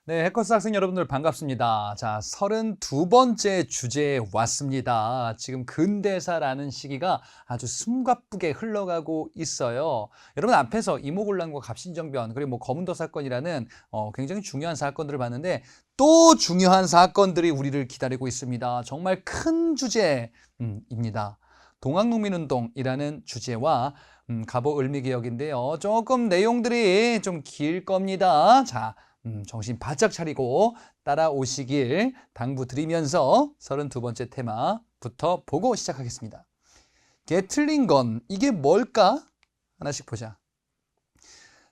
네, 해커스 학생 여러분들 반갑습니다. 자, 32번째 주제에 왔습니다. 지금 근대사라는 시기가 아주 숨가쁘게 흘러가고 있어요. 여러분 앞에서 이모곤란과 갑신정변 그리고 거문도 사건이라는 굉장히 중요한 사건들을 봤는데 또 중요한 사건들이 우리를 기다리고 있습니다. 정말 큰 주제입니다. 동학농민운동이라는 주제와 갑오을미개혁인데요. 조금 내용들이 좀 길 겁니다. 자, 정신 바짝 차리고 따라오시길 당부드리면서 32번째 테마부터 보고 시작하겠습니다. 게틀링 건, 이게 뭘까? 하나씩 보자.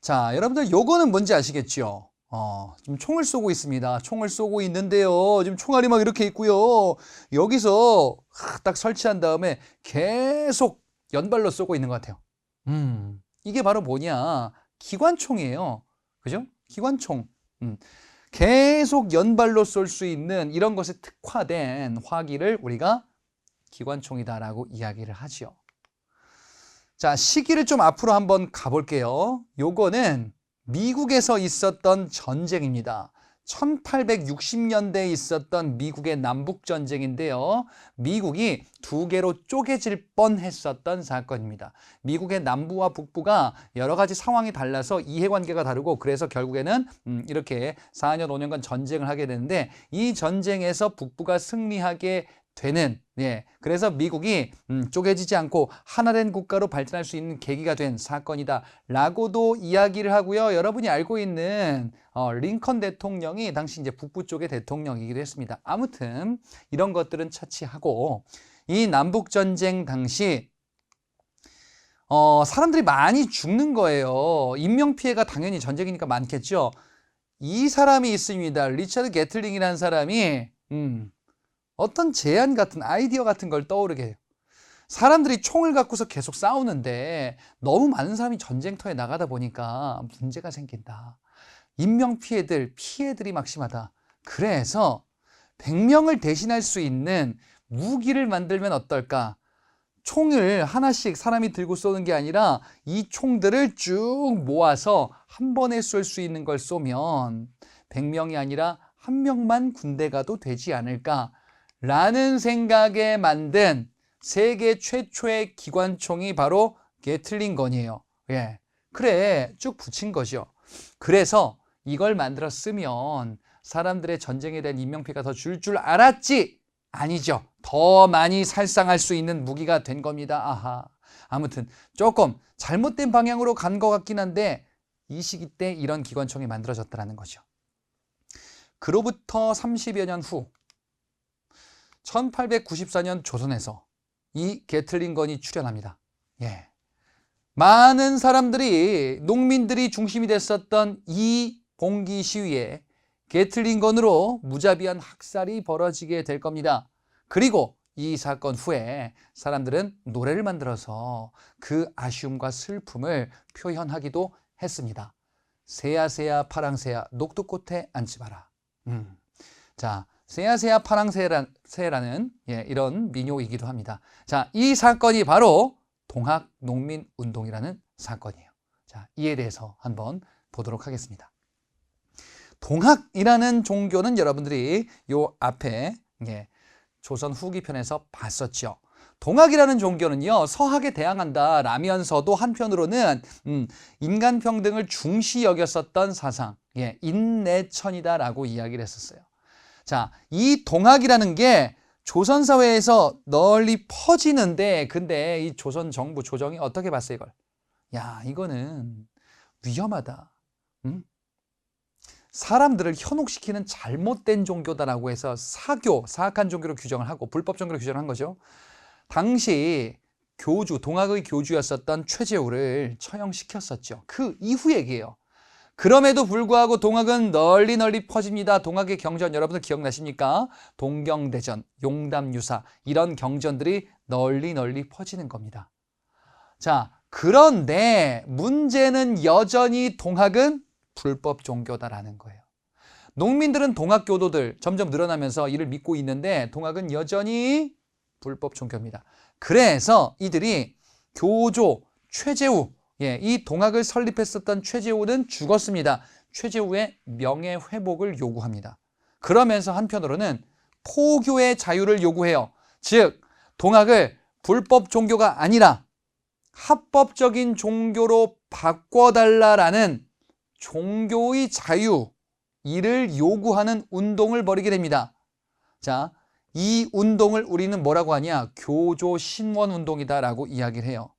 자, 여러분들 요거는 뭔지 아시겠죠? 지금 총을 쏘고 있습니다. 총을 쏘고 있는데요. 지금 총알이 막 이렇게 있고요. 여기서 딱 설치한 다음에 계속 연발로 쏘고 있는 것 같아요. 이게 바로 뭐냐? 기관총이에요. 그죠? 기관총. 계속 연발로 쏠 수 있는 이런 것에 특화된 화기를 우리가 기관총이다라고 이야기를 하죠. 자, 시기를 좀 앞으로 한번 가볼게요. 요거는 미국에서 있었던 전쟁입니다. 1860년대에 있었던 미국의 남북전쟁인데요. 미국이 두 개로 쪼개질 뻔했었던 사건입니다. 미국의 남부와 북부가 여러 가지 상황이 달라서 이해관계가 다르고 그래서 결국에는 이렇게 4년, 5년간 전쟁을 하게 되는데 이 전쟁에서 북부가 승리하게 되는, 그래서 미국이 쪼개지지 않고 하나된 국가로 발전할 수 있는 계기가 된 사건이다 라고도 이야기를 하고요. 여러분이 알고 있는 링컨 대통령이 당시 이제 북부 쪽의 대통령이기도 했습니다. 아무튼 이런 것들은 차치하고 이 남북전쟁 당시 사람들이 많이 죽는 거예요. 인명피해가 당연히 전쟁이니까 많겠죠. 이 사람이 있습니다. 리처드 게틀링이라는 사람이 어떤 제안 같은 아이디어 같은 걸 떠오르게 해요. 사람들이 총을 갖고서 계속 싸우는데 너무 많은 사람이 전쟁터에 나가다 보니까 문제가 생긴다. 피해들이 막 심하다. 그래서 100명을 대신할 수 있는 무기를 만들면 어떨까? 총을 하나씩 사람이 들고 쏘는 게 아니라 이 총들을 쭉 모아서 한 번에 쏠 수 있는 걸 쏘면 100명이 아니라 1명만 군대 가도 되지 않을까? 라는 생각에 만든 세계 최초의 기관총이 바로 게틀링건이에요. 그래, 쭉 붙인 거죠. 그래서 이걸 만들어 쓰면 사람들의 전쟁에 대한 인명피해가 더 줄 줄 알았지? 아니죠. 더 많이 살상할 수 있는 무기가 된 겁니다. 아무튼 조금 잘못된 방향으로 간 것 같긴 한데 이 시기 때 이런 기관총이 만들어졌다는 거죠. 그로부터 30여 년 후 1894년 조선에서 이 게틀링건이 출현합니다. 많은 사람들이, 농민들이 중심이 됐었던 이 봉기 시위에 게틀링건으로 무자비한 학살이 벌어지게 될 겁니다. 그리고 이 사건 후에 사람들은 노래를 만들어서 그 아쉬움과 슬픔을 표현하기도 했습니다. 새야 새야 파랑새야 녹두꽃에 앉지 마라. 자, 새야 새야 파랑새라는 이런 민요이기도 합니다. 자, 이 사건이 바로 동학농민운동이라는 사건이에요. 자, 이에 대해서 한번 보도록 하겠습니다. 동학이라는 종교는 여러분들이 요 앞에 조선 후기 편에서 봤었죠. 동학이라는 종교는요, 서학에 대항한다 라면서도 한편으로는 인간 평등을 중시 여겼었던 사상, 인내천이다라고 이야기를 했었어요. 자, 이 동학이라는 게 조선 사회에서 널리 퍼지는데, 근데 이 조선 정부 조정이 어떻게 봤어요, 이걸? 이거는 위험하다. 사람들을 현혹시키는 잘못된 종교다라고 해서 사악한 종교로 규정을 하고 불법 종교로 규정을 한 거죠. 당시 동학의 교주였었던 최재우를 처형시켰었죠. 그 이후 얘기예요. 그럼에도 불구하고 동학은 널리 퍼집니다. 동학의 경전 여러분들 기억나십니까? 동경대전, 용담유사 이런 경전들이 널리 퍼지는 겁니다. 자, 그런데 문제는 여전히 동학은 불법 종교다라는 거예요. 농민들은 동학교도들 점점 늘어나면서 이를 믿고 있는데 동학은 여전히 불법 종교입니다. 그래서 이들이 교조 최재우, 이 동학을 설립했었던 최재우는 죽었습니다. 최재우의 명예회복을 요구합니다. 그러면서 한편으로는 포교의 자유를 요구해요. 즉 동학을 불법 종교가 아니라 합법적인 종교로 바꿔달라라는 종교의 자유, 이를 요구하는 운동을 벌이게 됩니다. 자, 이 운동을 우리는 뭐라고 하냐? 교조 신원 운동이다라고 이야기를 해요.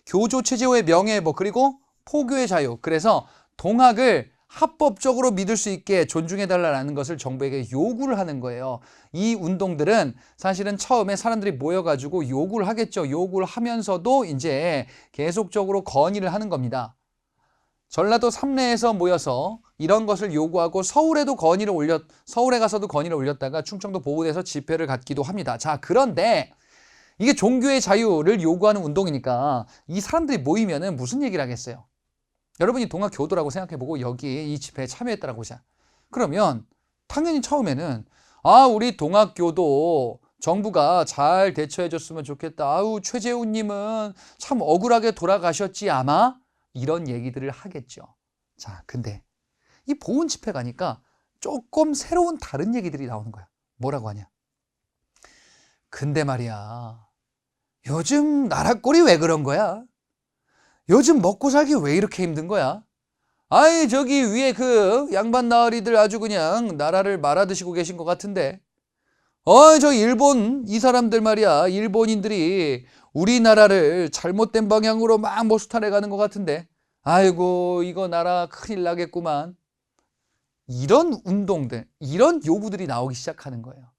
교조 최재호의 명예회복 그리고 포교의 자유. 그래서 동학을 합법적으로 믿을 수 있게 존중해달라는 것을 정부에게 요구를 하는 거예요. 이 운동들은 사실은 처음에 사람들이 모여가지고 요구를 하겠죠. 요구를 하면서도 이제 계속적으로 건의를 하는 겁니다. 전라도 삼례에서 모여서 이런 것을 요구하고 서울에 가서도 건의를 올렸다가 충청도 보훈에서 집회를 갖기도 합니다. 자, 그런데 이게 종교의 자유를 요구하는 운동이니까 이 사람들이 모이면은 무슨 얘기를 하겠어요? 여러분이 동학 교도라고 생각해보고 여기 이 집회에 참여했다라고 하자. 그러면 당연히 처음에는 우리 동학 교도 정부가 잘 대처해줬으면 좋겠다. 아우 최재훈님은 참 억울하게 돌아가셨지 아마? 이런 얘기들을 하겠죠. 자, 근데 이 보훈 집회 가니까 조금 새로운 다른 얘기들이 나오는 거야. 뭐라고 하냐? 근데 말이야, 요즘 나라 꼴이 왜 그런 거야? 요즘 먹고 살기 왜 이렇게 힘든 거야? 아이 저기 위에 그 양반 나으리들 아주 그냥 나라를 말아드시고 계신 것 같은데 저 일본 이 사람들 말이야, 일본인들이 우리나라를 잘못된 방향으로 막 수탈해 가는 것 같은데 아이고 이거 나라 큰일 나겠구만. 이런 운동들, 이런 요구들이 나오기 시작하는 거예요.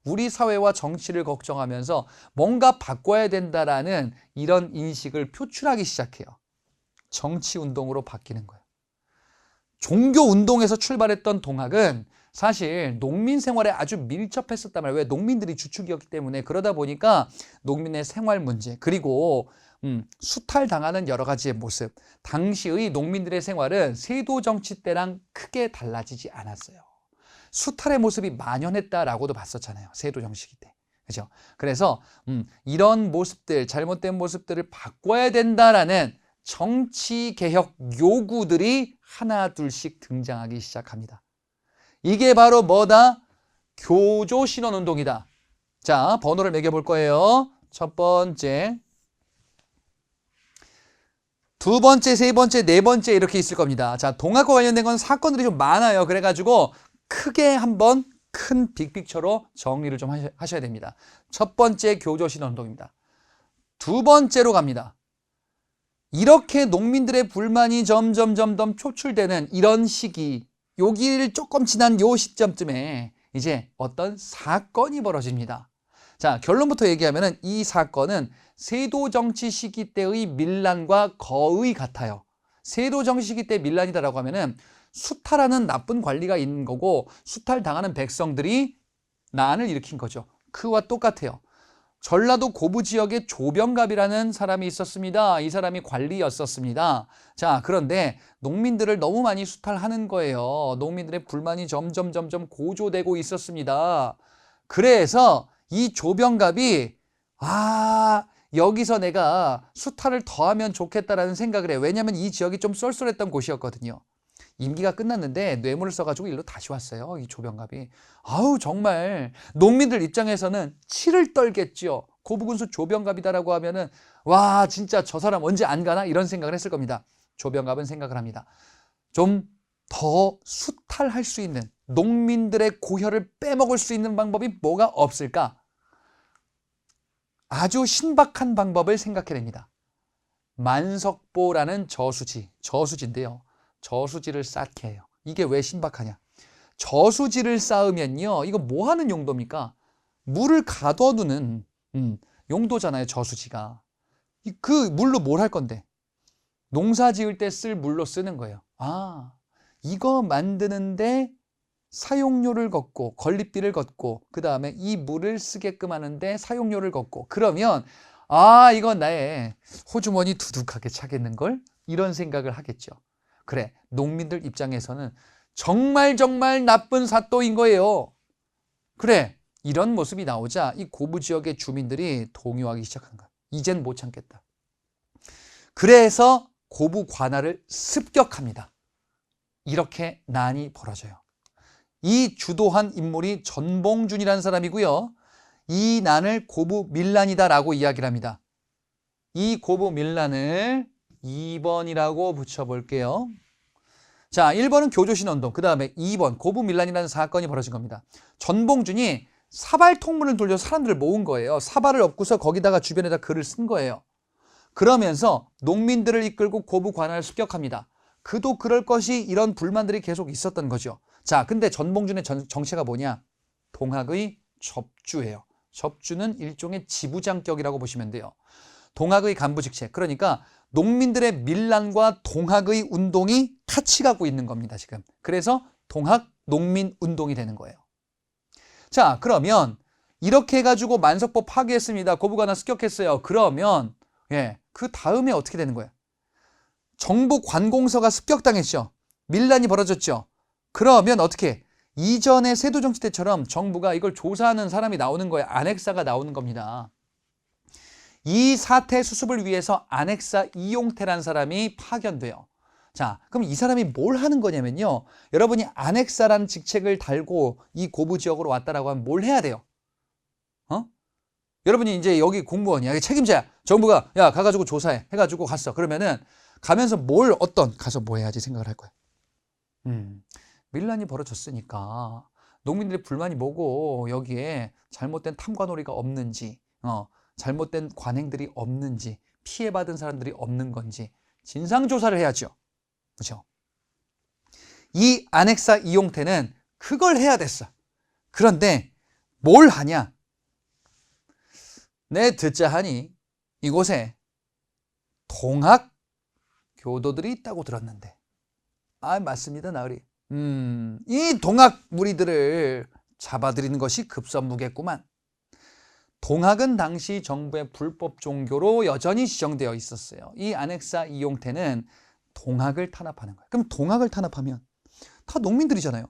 우리 사회와 정치를 걱정하면서 뭔가 바꿔야 된다라는 이런 인식을 표출하기 시작해요. 정치운동으로 바뀌는 거예요. 종교운동에서 출발했던 동학은 사실 농민 생활에 아주 밀접했었단 말이에요. 왜? 농민들이 주축이었기 때문에. 그러다 보니까 농민의 생활 문제 그리고 수탈당하는 여러 가지의 모습, 당시의 농민들의 생활은 세도정치 때랑 크게 달라지지 않았어요. 수탈의 모습이 만연했다라고도 봤었잖아요. 세도정치기 때. 그죠? 그래서 이런 모습들, 잘못된 모습들을 바꿔야 된다라는 정치개혁 요구들이 하나 둘씩 등장하기 시작합니다. 이게 바로 뭐다? 교조신원운동이다. 자, 번호를 매겨볼 거예요. 첫 번째, 두 번째, 세 번째, 네 번째 이렇게 있을 겁니다. 자, 동학과 관련된 건 사건들이 좀 많아요. 그래가지고 크게 한번 큰 빅픽처로 정리를 좀 하셔야 됩니다. 첫 번째 교조신원운동입니다. 두 번째로 갑니다. 이렇게 농민들의 불만이 점점 표출되는 이런 시기, 여기를 조금 지난 요 시점쯤에 이제 어떤 사건이 벌어집니다. 자, 결론부터 얘기하면 이 사건은 세도정치 시기 때의 밀란과 거의 같아요. 세도정치 시기 때 밀란이다라고 하면은 수탈하는 나쁜 관리가 있는 거고 수탈당하는 백성들이 난을 일으킨 거죠. 그와 똑같아요. 전라도 고부 지역에 조병갑이라는 사람이 있었습니다. 이 사람이 관리였었습니다. 자, 그런데 농민들을 너무 많이 수탈하는 거예요. 농민들의 불만이 점점 고조되고 있었습니다. 그래서 이 조병갑이 여기서 내가 수탈을 더하면 좋겠다라는 생각을 해요. 왜냐하면 이 지역이 좀 쏠쏠했던 곳이었거든요. 임기가 끝났는데 뇌물을 써가지고 일로 다시 왔어요. 이 조병갑이. 정말 농민들 입장에서는 치를 떨겠죠. 고부군수 조병갑이다라고 하면은 와 진짜 저 사람 언제 안 가나 이런 생각을 했을 겁니다. 조병갑은 생각을 합니다. 좀 더 수탈할 수 있는, 농민들의 고혈을 빼먹을 수 있는 방법이 뭐가 없을까? 아주 신박한 방법을 생각해냅니다. 만석보라는 저수지인데요. 저수지를 쌓게 해요. 이게 왜 신박하냐? 저수지를 쌓으면요, 이거 뭐 하는 용도입니까? 물을 가둬두는 용도잖아요, 저수지가. 그 물로 뭘 할 건데? 농사 지을 때 쓸 물로 쓰는 거예요. 이거 만드는데 사용료를 걷고 건립비를 걷고 그 다음에 이 물을 쓰게끔 하는데 사용료를 걷고 그러면 이건 나의 호주머니 두둑하게 차겠는걸? 이런 생각을 하겠죠. 그래, 농민들 입장에서는 정말 나쁜 사또인 거예요. 그래, 이런 모습이 나오자 이 고부 지역의 주민들이 동요하기 시작하는 거야. 이젠 못 참겠다. 그래서 고부 관할을 습격합니다. 이렇게 난이 벌어져요. 이 주도한 인물이 전봉준이라는 사람이고요. 이 난을 고부밀란이다라고 이야기를 합니다. 이 고부밀란을 2번이라고 붙여볼게요. 자, 1번은 교조신운동, 그 다음에 2번 고부밀란이라는 사건이 벌어진 겁니다. 전봉준이 사발 통문을 돌려서 사람들을 모은 거예요. 사발을 엎고서 거기다가 주변에다 글을 쓴 거예요. 그러면서 농민들을 이끌고 고부 관할을 습격합니다. 그도 그럴 것이 이런 불만들이 계속 있었던 거죠. 자, 근데 전봉준의 정체가 뭐냐? 동학의 접주예요. 접주는 일종의 지부장격이라고 보시면 돼요. 동학의 간부 직책, 그러니까 농민들의 밀란과 동학의 운동이 같이 가고 있는 겁니다, 지금. 그래서 동학 농민 운동이 되는 거예요. 자, 그러면 이렇게 해가지고 만석법 파괴했습니다. 고부관할 습격했어요. 그러면 그 다음에 어떻게 되는 거예요? 정부 관공서가 습격당했죠. 밀란이 벌어졌죠. 그러면 어떻게? 이전의 세도정치 때처럼 정부가 이걸 조사하는 사람이 나오는 거예요. 안핵사가 나오는 겁니다. 이 사태 수습을 위해서 안핵사 이용태라는 사람이 파견돼요. 자, 그럼 이 사람이 뭘 하는 거냐면요. 여러분이 안핵사라는 직책을 달고 이 고부 지역으로 왔다라고 하면 뭘 해야 돼요? 여러분이 이제 여기 공무원이야, 여기 책임자야. 정부가 야 가가지고 조사해 해가지고 갔어. 그러면은 가면서 가서 뭐 해야지 생각을 할 거야. 밀란이 벌어졌으니까 농민들의 불만이 뭐고 여기에 잘못된 탐관오리가 없는지, 잘못된 관행들이 없는지, 피해받은 사람들이 없는 건지 진상조사를 해야죠. 그렇죠? 이 안핵사 이용태는 그걸 해야 됐어. 그런데 뭘 하냐? 내 듣자 하니 이곳에 동학 교도들이 있다고 들었는데. 아, 맞습니다, 나으리. 이 동학 무리들을 잡아들이는 것이 급선무겠구만. 동학은 당시 정부의 불법 종교로 여전히 지정되어 있었어요. 이 안핵사 이용태는 동학을 탄압하는 거예요. 그럼 동학을 탄압하면 다 농민들이잖아요.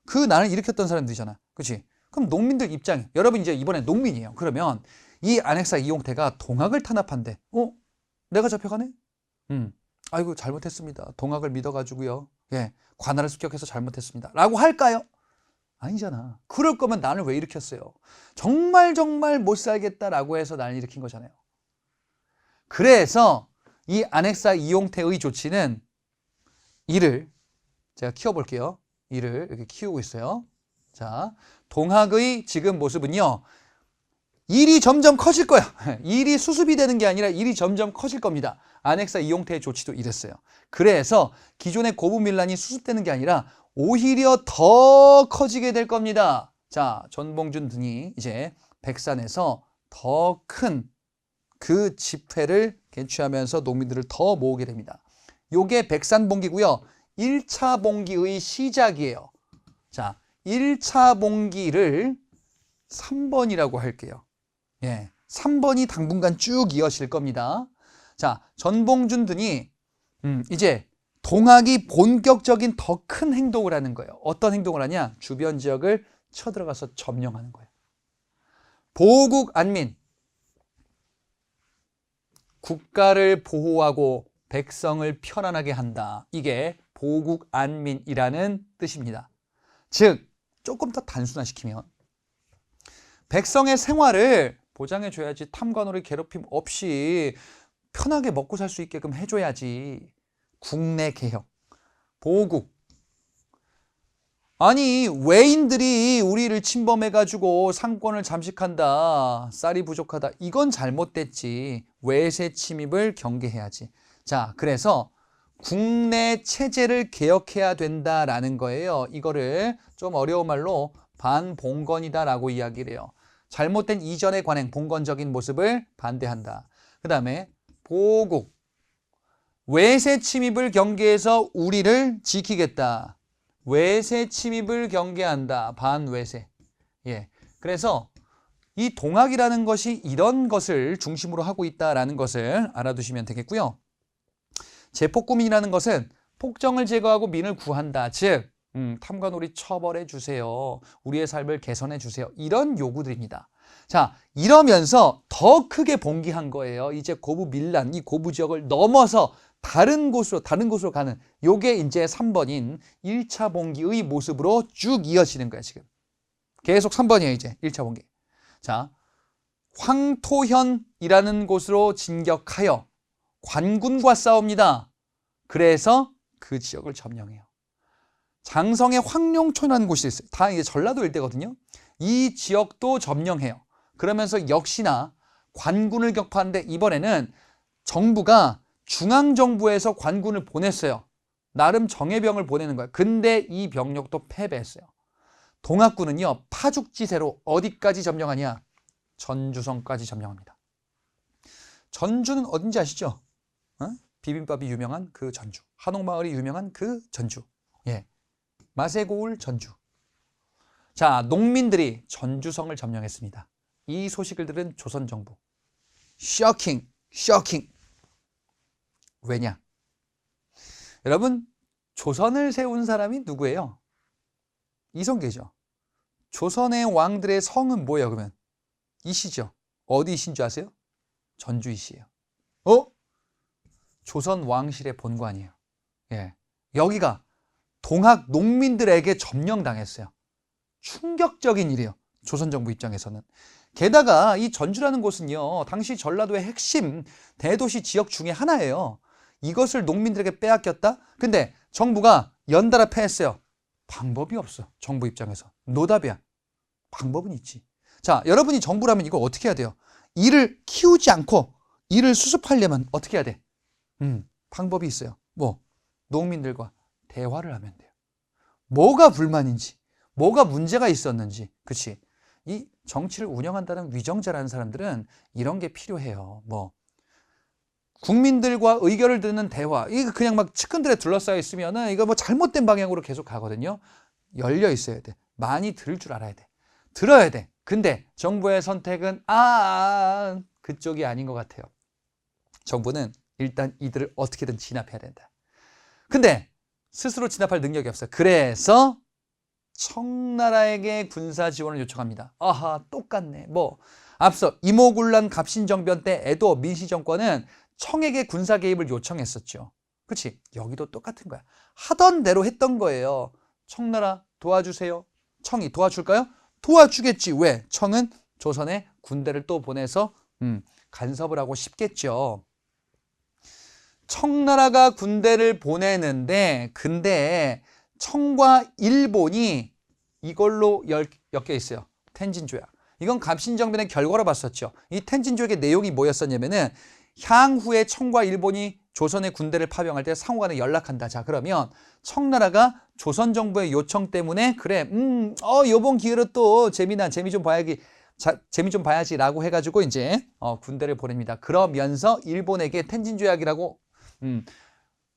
그 난을 일으켰던 사람들이잖아. 그렇지? 그럼 농민들 입장에, 여러분 이제 이번에 농민이에요. 그러면 이 안핵사 이용태가 동학을 탄압한대. 내가 잡혀가네? 아이고 잘못했습니다. 동학을 믿어가지고요. 관할을 습격해서 잘못했습니다. 라고 할까요? 아니잖아. 그럴 거면 난을 왜 일으켰어요? 정말 못 살겠다라고 해서 난을 일으킨 거잖아요. 그래서 이 안핵사 이용태의 조치는 이를 제가 키워볼게요. 이를 이렇게 키우고 있어요. 자, 동학의 지금 모습은요. 일이 점점 커질 거야. 일이 수습이 되는 게 아니라 일이 점점 커질 겁니다. 안핵사 이용태의 조치도 이랬어요. 그래서 기존의 고부밀란이 수습되는 게 아니라 오히려 더 커지게 될 겁니다. 자, 전봉준 등이 이제 백산에서 더 큰 그 집회를 개최하면서 농민들을 더 모으게 됩니다. 요게 백산봉기고요. 1차 봉기의 시작이에요. 자, 1차 봉기를 3번이라고 할게요. 3번이 당분간 쭉 이어질 겁니다. 자, 전봉준 등이 이제 동학이 본격적인 더 큰 행동을 하는 거예요. 어떤 행동을 하냐? 주변 지역을 쳐들어가서 점령하는 거예요. 보국 안민, 국가를 보호하고 백성을 편안하게 한다. 이게 보국 안민이라는 뜻입니다. 즉, 조금 더 단순화시키면 백성의 생활을 보장해줘야지. 탐관오리 괴롭힘 없이 편하게 먹고 살 수 있게끔 해줘야지. 국내 개혁, 보국. 아니, 외인들이 우리를 침범해가지고 상권을 잠식한다, 쌀이 부족하다, 이건 잘못됐지. 외세 침입을 경계해야지. 자, 그래서 국내 체제를 개혁해야 된다라는 거예요. 이거를 좀 어려운 말로 반봉건이다라고 이야기를 해요. 잘못된 이전의 관행, 봉건적인 모습을 반대한다. 그 다음에 보국, 외세 침입을 경계해서 우리를 지키겠다. 외세 침입을 경계한다. 반외세. 그래서 이 동학이라는 것이 이런 것을 중심으로 하고 있다라는 것을 알아두시면 되겠고요. 제폭구민이라는 것은 폭정을 제거하고 민을 구한다. 즉, 탐관오리 처벌해 주세요. 우리의 삶을 개선해 주세요. 이런 요구들입니다. 자, 이러면서 더 크게 봉기한 거예요. 이제 고부 밀란, 이 고부 지역을 넘어서 다른 곳으로 가는 요게 이제 3번인 1차 봉기의 모습으로 쭉 이어지는 거야, 지금. 계속 3번이에요, 이제 1차 봉기. 자, 황토현이라는 곳으로 진격하여 관군과 싸웁니다. 그래서 그 지역을 점령해요. 장성의 황룡촌이라는 곳이 있어요. 다 이게 전라도 일대거든요. 이 지역도 점령해요. 그러면서 역시나 관군을 격파하는데 이번에는 정부가 중앙정부에서 관군을 보냈어요. 나름 정예병을 보내는 거야. 근데 이 병력도 패배했어요. 동학군은요, 파죽지세로 어디까지 점령하냐? 전주성까지 점령합니다. 전주는 어딘지 아시죠? 비빔밥이 유명한 그 전주. 한옥마을이 유명한 그 전주. 예, 맛의 고을 전주. 자, 농민들이 전주성을 점령했습니다. 이 소식을 들은 조선정부. 쇼킹. 왜냐? 여러분, 조선을 세운 사람이 누구예요? 이성계죠. 조선의 왕들의 성은 뭐예요, 그러면? 이시죠. 어디 이신 줄 아세요? 전주 이시예요. 조선 왕실의 본관이에요. 예. 여기가 동학 농민들에게 점령당했어요. 충격적인 일이에요. 조선 정부 입장에서는. 게다가 이 전주라는 곳은요, 당시 전라도의 핵심 대도시 지역 중에 하나예요. 이것을 농민들에게 빼앗겼다? 근데 정부가 연달아 패했어요. 방법이 없어. 정부 입장에서. 노답이야. 방법은 있지. 자, 여러분이 정부라면 이거 어떻게 해야 돼요? 이를 키우지 않고 이를 수습하려면 어떻게 해야 돼? 방법이 있어요. 뭐? 농민들과 대화를 하면 돼요. 뭐가 불만인지, 뭐가 문제가 있었는지, 그치? 이 정치를 운영한다는 위정자라는 사람들은 이런 게 필요해요. 뭐? 국민들과 의견을 듣는 대화, 이거 그냥 막 측근들에 둘러싸여 있으면은 이거 뭐 잘못된 방향으로 계속 가거든요. 열려 있어야 돼. 많이 들을 줄 알아야 돼. 들어야 돼. 근데 정부의 선택은 그쪽이 아닌 것 같아요. 정부는 일단 이들을 어떻게든 진압해야 된다. 근데 스스로 진압할 능력이 없어요. 그래서 청나라에게 군사 지원을 요청합니다. 똑같네. 뭐 앞서 이모군란 갑신정변 때 에도 민시정권은 청에게 군사 개입을 요청했었죠. 그렇지? 여기도 똑같은 거야. 하던 대로 했던 거예요. 청나라 도와주세요. 청이 도와줄까요? 도와주겠지. 왜? 청은 조선에 군대를 또 보내서 간섭을 하고 싶겠죠. 청나라가 군대를 보내는데 근데 청과 일본이 이걸로 엮여 있어요. 텐진조약. 이건 갑신정변의 결과로 봤었죠. 이 텐진조약의 내용이 뭐였었냐면은 향후에 청과 일본이 조선의 군대를 파병할 때 상호간에 연락한다. 자, 그러면 청나라가 조선 정부의 요청 때문에 그래, 요번 기회로 또 재미 좀 봐야지라고 해가지고 이제 군대를 보냅니다. 그러면서 일본에게 텐진조약이라고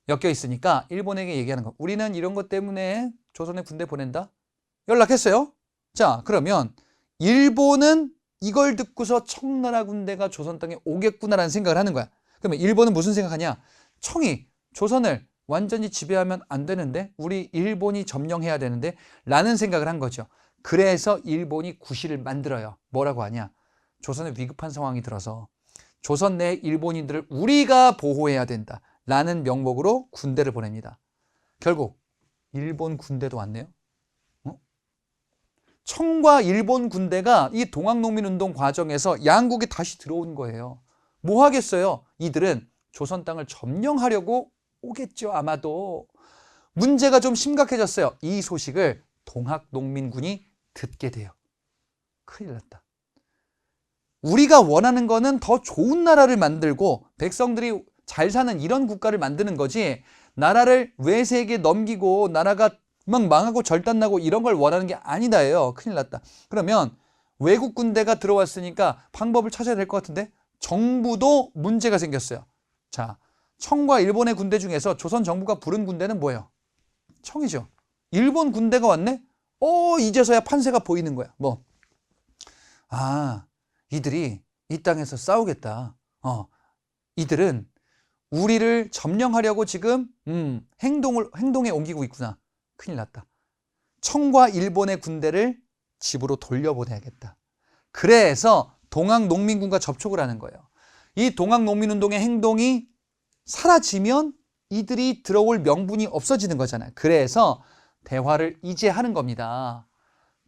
엮여 있으니까 일본에게 얘기하는 거. 우리는 이런 것 때문에 조선에 군대 보낸다. 연락했어요. 자, 그러면 일본은 이걸 듣고서 청나라 군대가 조선 땅에 오겠구나라는 생각을 하는 거야. 그러면 일본은 무슨 생각하냐? 청이 조선을 완전히 지배하면 안 되는데, 우리 일본이 점령해야 되는데 라는 생각을 한 거죠. 그래서 일본이 구실을 만들어요. 뭐라고 하냐? 조선에 위급한 상황이 들어서 조선 내 일본인들을 우리가 보호해야 된다 라는 명목으로 군대를 보냅니다. 결국 일본 군대도 왔네요. 청과 일본 군대가 이 동학농민운동 과정에서 양국에 다시 들어온 거예요. 뭐 하겠어요? 이들은 조선 땅을 점령하려고 오겠죠, 아마도. 문제가 좀 심각해졌어요. 이 소식을 동학농민군이 듣게 돼요. 큰일 났다. 우리가 원하는 거는 더 좋은 나라를 만들고 백성들이 잘 사는 이런 국가를 만드는 거지, 나라를 외세에게 넘기고 나라가 막 망하고 절단나고 이런 걸 원하는 게 아니다예요. 큰일 났다. 그러면 외국 군대가 들어왔으니까 방법을 찾아야 될 것 같은데 정부도 문제가 생겼어요. 자, 청과 일본의 군대 중에서 조선 정부가 부른 군대는 뭐예요? 청이죠. 일본 군대가 왔네? 이제서야 판세가 보이는 거야. 뭐? 이들이 이 땅에서 싸우겠다. 이들은 우리를 점령하려고 지금 행동에 옮기고 있구나. 큰일 났다. 청과 일본의 군대를 집으로 돌려보내야겠다. 그래서 동학농민군과 접촉을 하는 거예요. 이 동학농민운동의 행동이 사라지면 이들이 들어올 명분이 없어지는 거잖아요. 그래서 대화를 이제 하는 겁니다.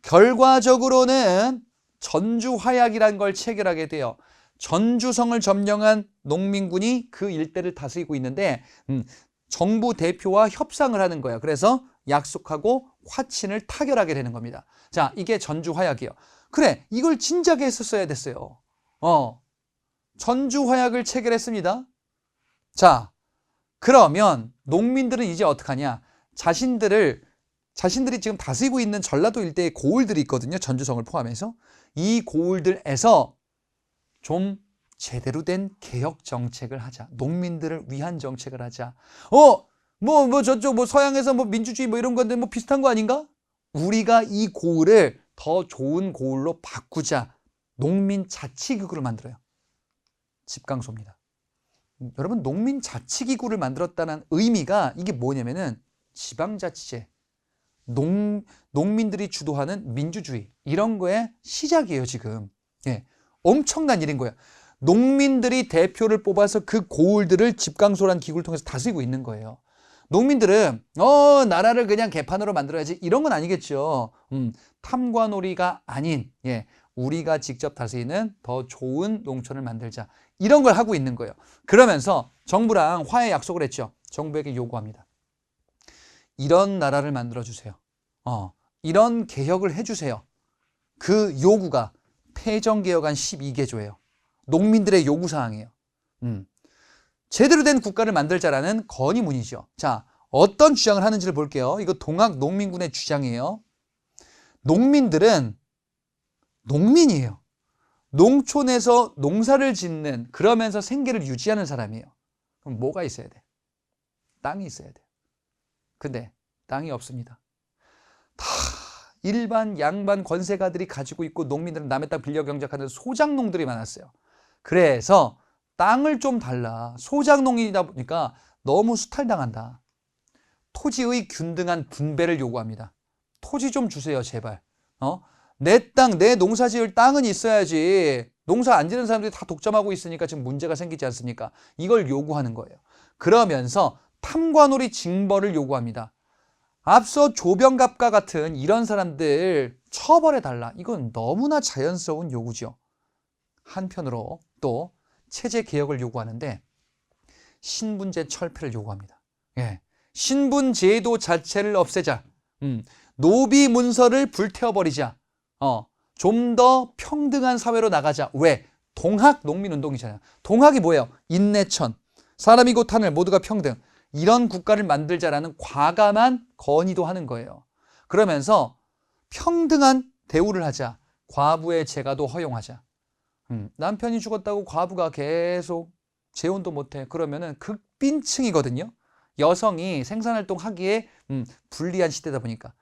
결과적으로는 전주화약이라는 걸 체결하게 돼요. 전주성을 점령한 농민군이 그 일대를 다스리고 있는데 정부 대표와 협상을 하는 거예요. 그래서 약속하고 화친을 타결하게 되는 겁니다. 자, 이게 전주화약이에요. 그래, 이걸 진작에 했었어야 됐어요. 전주화약을 체결했습니다. 자, 그러면 농민들은 이제 어떡하냐? 자신들이 지금 다스리고 있는 전라도 일대의 고을들이 있거든요. 전주성을 포함해서. 이 고을들에서 좀 제대로 된 개혁 정책을 하자. 농민들을 위한 정책을 하자. 저쪽 서양에서 민주주의 이런 건데 비슷한 거 아닌가? 우리가 이 고을을 더 좋은 고을로 바꾸자. 농민자치기구를 만들어요. 집강소입니다. 여러분, 농민자치기구를 만들었다는 의미가 이게 뭐냐면은 지방자치제, 농민들이 주도하는 민주주의 이런 거의 시작이에요, 지금. 예, 엄청난 일인 거예요. 농민들이 대표를 뽑아서 그 고을들을 집강소라는 기구를 통해서 다스리고 있는 거예요. 농민들은 나라를 그냥 개판으로 만들어야지 이런 건 아니겠죠. 탐관오리가 아닌 우리가 직접 다스리는 더 좋은 농촌을 만들자. 이런 걸 하고 있는 거예요. 그러면서 정부랑 화해 약속을 했죠. 정부에게 요구합니다. 이런 나라를 만들어주세요. 이런 개혁을 해주세요. 그 요구가 패정개혁안 12개조예요. 농민들의 요구사항이에요. 제대로 된 국가를 만들자라는 건의문이죠. 자, 어떤 주장을 하는지를 볼게요. 이거 동학농민군의 주장이에요. 농민들은 농민이에요. 농촌에서 농사를 짓는, 그러면서 생계를 유지하는 사람이에요. 그럼 뭐가 있어야 돼? 땅이 있어야 돼요. 근데 땅이 없습니다. 다 일반 양반 권세가들이 가지고 있고 농민들은 남의 땅 빌려 경작하는 소작농들이 많았어요. 그래서 땅을 좀 달라. 소작농이다 보니까 너무 수탈당한다. 토지의 균등한 분배를 요구합니다. 토지 좀 주세요, 제발. 내 땅, 내 농사 지을 땅은 있어야지. 농사 안 지는 사람들이 다 독점하고 있으니까 지금 문제가 생기지 않습니까? 이걸 요구하는 거예요. 그러면서 탐관오리 징벌을 요구합니다. 앞서 조병갑과 같은 이런 사람들 처벌해달라. 이건 너무나 자연스러운 요구죠. 한편으로 또 체제 개혁을 요구하는데 신분제 철폐를 요구합니다. 신분제도 자체를 없애자. 노비 문서를 불태워버리자. 좀 더 평등한 사회로 나가자. 왜? 동학 농민운동이잖아요. 동학이 뭐예요? 인내천, 사람이고 하늘 모두가 평등. 이런 국가를 만들자라는 과감한 건의도 하는 거예요. 그러면서 평등한 대우를 하자. 과부의 재가도 허용하자. 남편이 죽었다고 과부가 계속 재혼도 못해. 그러면은 극빈층이거든요. 여성이 생산활동 하기에 불리한 시대다 보니까.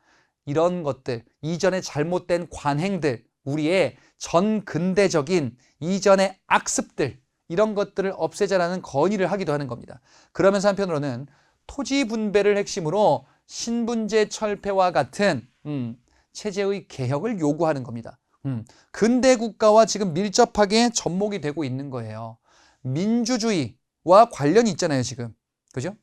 이런 것들, 이전에 잘못된 관행들, 우리의 전근대적인 이전의 악습들, 이런 것들을 없애자라는 건의를 하기도 하는 겁니다. 그러면서 한편으로는 토지 분배를 핵심으로 신분제 철폐와 같은 체제의 개혁을 요구하는 겁니다. 근대 국가와 지금 밀접하게 접목이 되고 있는 거예요. 민주주의와 관련이 있잖아요, 지금. 그죠?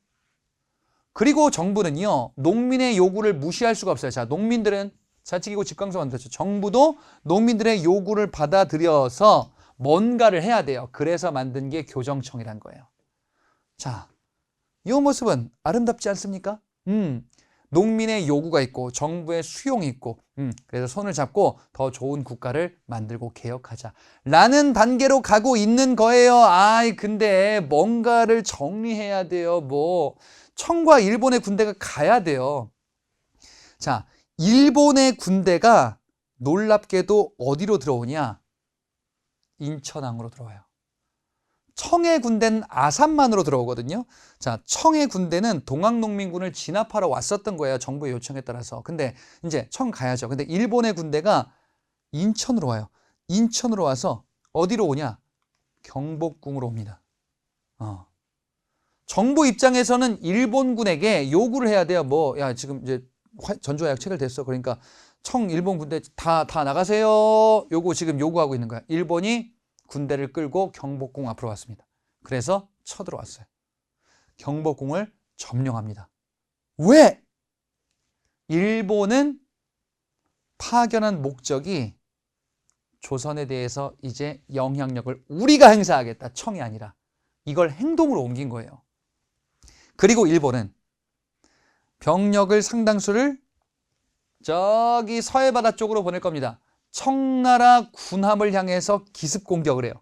그리고 정부는요, 농민의 요구를 무시할 수가 없어요. 자, 농민들은 자치기구 집강소 만들었죠. 정부도 농민들의 요구를 받아들여서 뭔가를 해야 돼요. 그래서 만든 게 교정청이란 거예요. 자, 이 모습은 아름답지 않습니까? 농민의 요구가 있고 정부의 수용이 있고 그래서 손을 잡고 더 좋은 국가를 만들고 개혁하자 라는 단계로 가고 있는 거예요. 근데 뭔가를 정리해야 돼요. 청과 일본의 군대가 가야 돼요. 자, 일본의 군대가 놀랍게도 어디로 들어오냐? 인천항으로 들어와요. 청의 군대는 아산만으로 들어오거든요. 자, 청의 군대는 동학농민군을 진압하러 왔었던 거예요. 정부의 요청에 따라서. 근데 이제 청 가야죠. 근데 일본의 군대가 인천으로 와요. 인천으로 와서 어디로 오냐? 경복궁으로 옵니다. 정부 입장에서는 일본군에게 요구를 해야 돼요. 지금 이제 전주화약 체결됐어. 그러니까 청 일본 군대 다 나가세요. 요거 지금 요구하고 있는 거야. 일본이 군대를 끌고 경복궁 앞으로 왔습니다. 그래서 쳐들어왔어요. 경복궁을 점령합니다. 왜? 일본은 파견한 목적이 조선에 대해서 이제 영향력을 우리가 행사하겠다. 청이 아니라 이걸 행동으로 옮긴 거예요. 그리고 일본은 병력을 상당수를 저기 서해바다 쪽으로 보낼 겁니다. 청나라 군함을 향해서 기습 공격을 해요.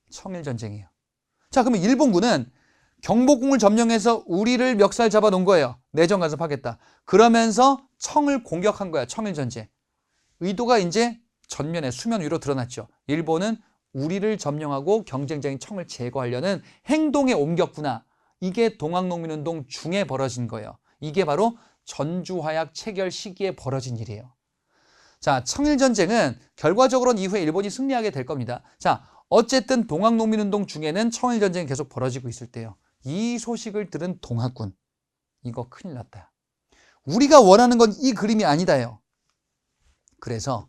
청일전쟁이에요. 자, 그러면 일본군은 경복궁을 점령해서 우리를 멱살 잡아 놓은 거예요. 내정 간섭하겠다. 그러면서 청을 공격한 거야. 청일전쟁. 의도가 이제 전면에 수면 위로 드러났죠. 일본은 우리를 점령하고 경쟁자인 청을 제거하려는 행동에 옮겼구나. 이게 동학농민운동 중에 벌어진 거예요. 이게 바로 전주화약 체결 시기에 벌어진 일이에요. 자, 청일전쟁은 결과적으로는 이후에 일본이 승리하게 될 겁니다. 자, 어쨌든 동학농민운동 중에는 청일전쟁이 계속 벌어지고 있을 때요. 이 소식을 들은 동학군, 이거 큰일 났다. 우리가 원하는 건 이 그림이 아니다요. 그래서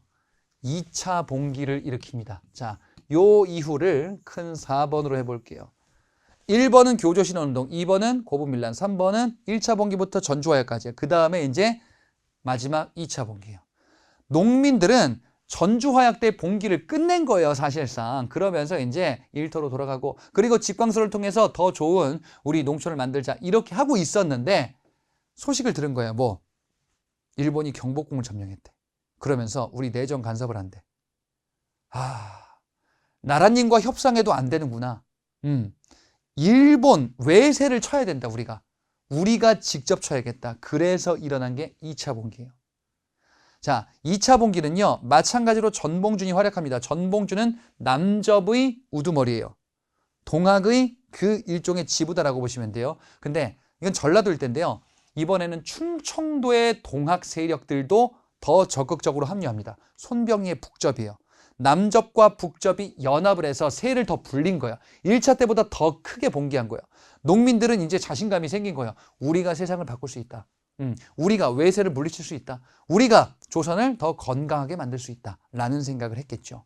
2차 봉기를 일으킵니다. 자, 요 이후를 큰 4번으로 해볼게요. 1번은 교조신원운동, 2번은 고분밀란, 3번은 1차 봉기부터 전주화약까지. 그 다음에 이제 마지막 2차 봉기예요. 농민들은 전주화약 때 봉기를 끝낸 거예요, 사실상. 그러면서 이제 일터로 돌아가고, 그리고 집광서를 통해서 더 좋은 우리 농촌을 만들자, 이렇게 하고 있었는데 소식을 들은 거예요. 뭐? 일본이 경복궁을 점령했대. 그러면서 우리 내정 간섭을 한대. 나라님과 협상해도 안 되는구나. 일본 외세를 쳐야 된다, 우리가 직접 쳐야겠다. 그래서 일어난 게 2차 봉기예요. 자, 2차 봉기는요, 마찬가지로 전봉준이 활약합니다. 전봉준은 남접의 우두머리예요. 동학의 그 일종의 지부다라고 보시면 돼요. 근데 이건 전라도일 텐데요. 이번에는 충청도의 동학 세력들도 더 적극적으로 합류합니다. 손병희의 북접이에요. 남접과 북접이 연합을 해서 세를 더 불린 거예요. 1차 때보다 더 크게 봉기한 거예요. 농민들은 이제 자신감이 생긴 거예요. 우리가 세상을 바꿀 수 있다. 우리가 외세를 물리칠 수 있다. 우리가 조선을 더 건강하게 만들 수 있다. 라는 생각을 했겠죠.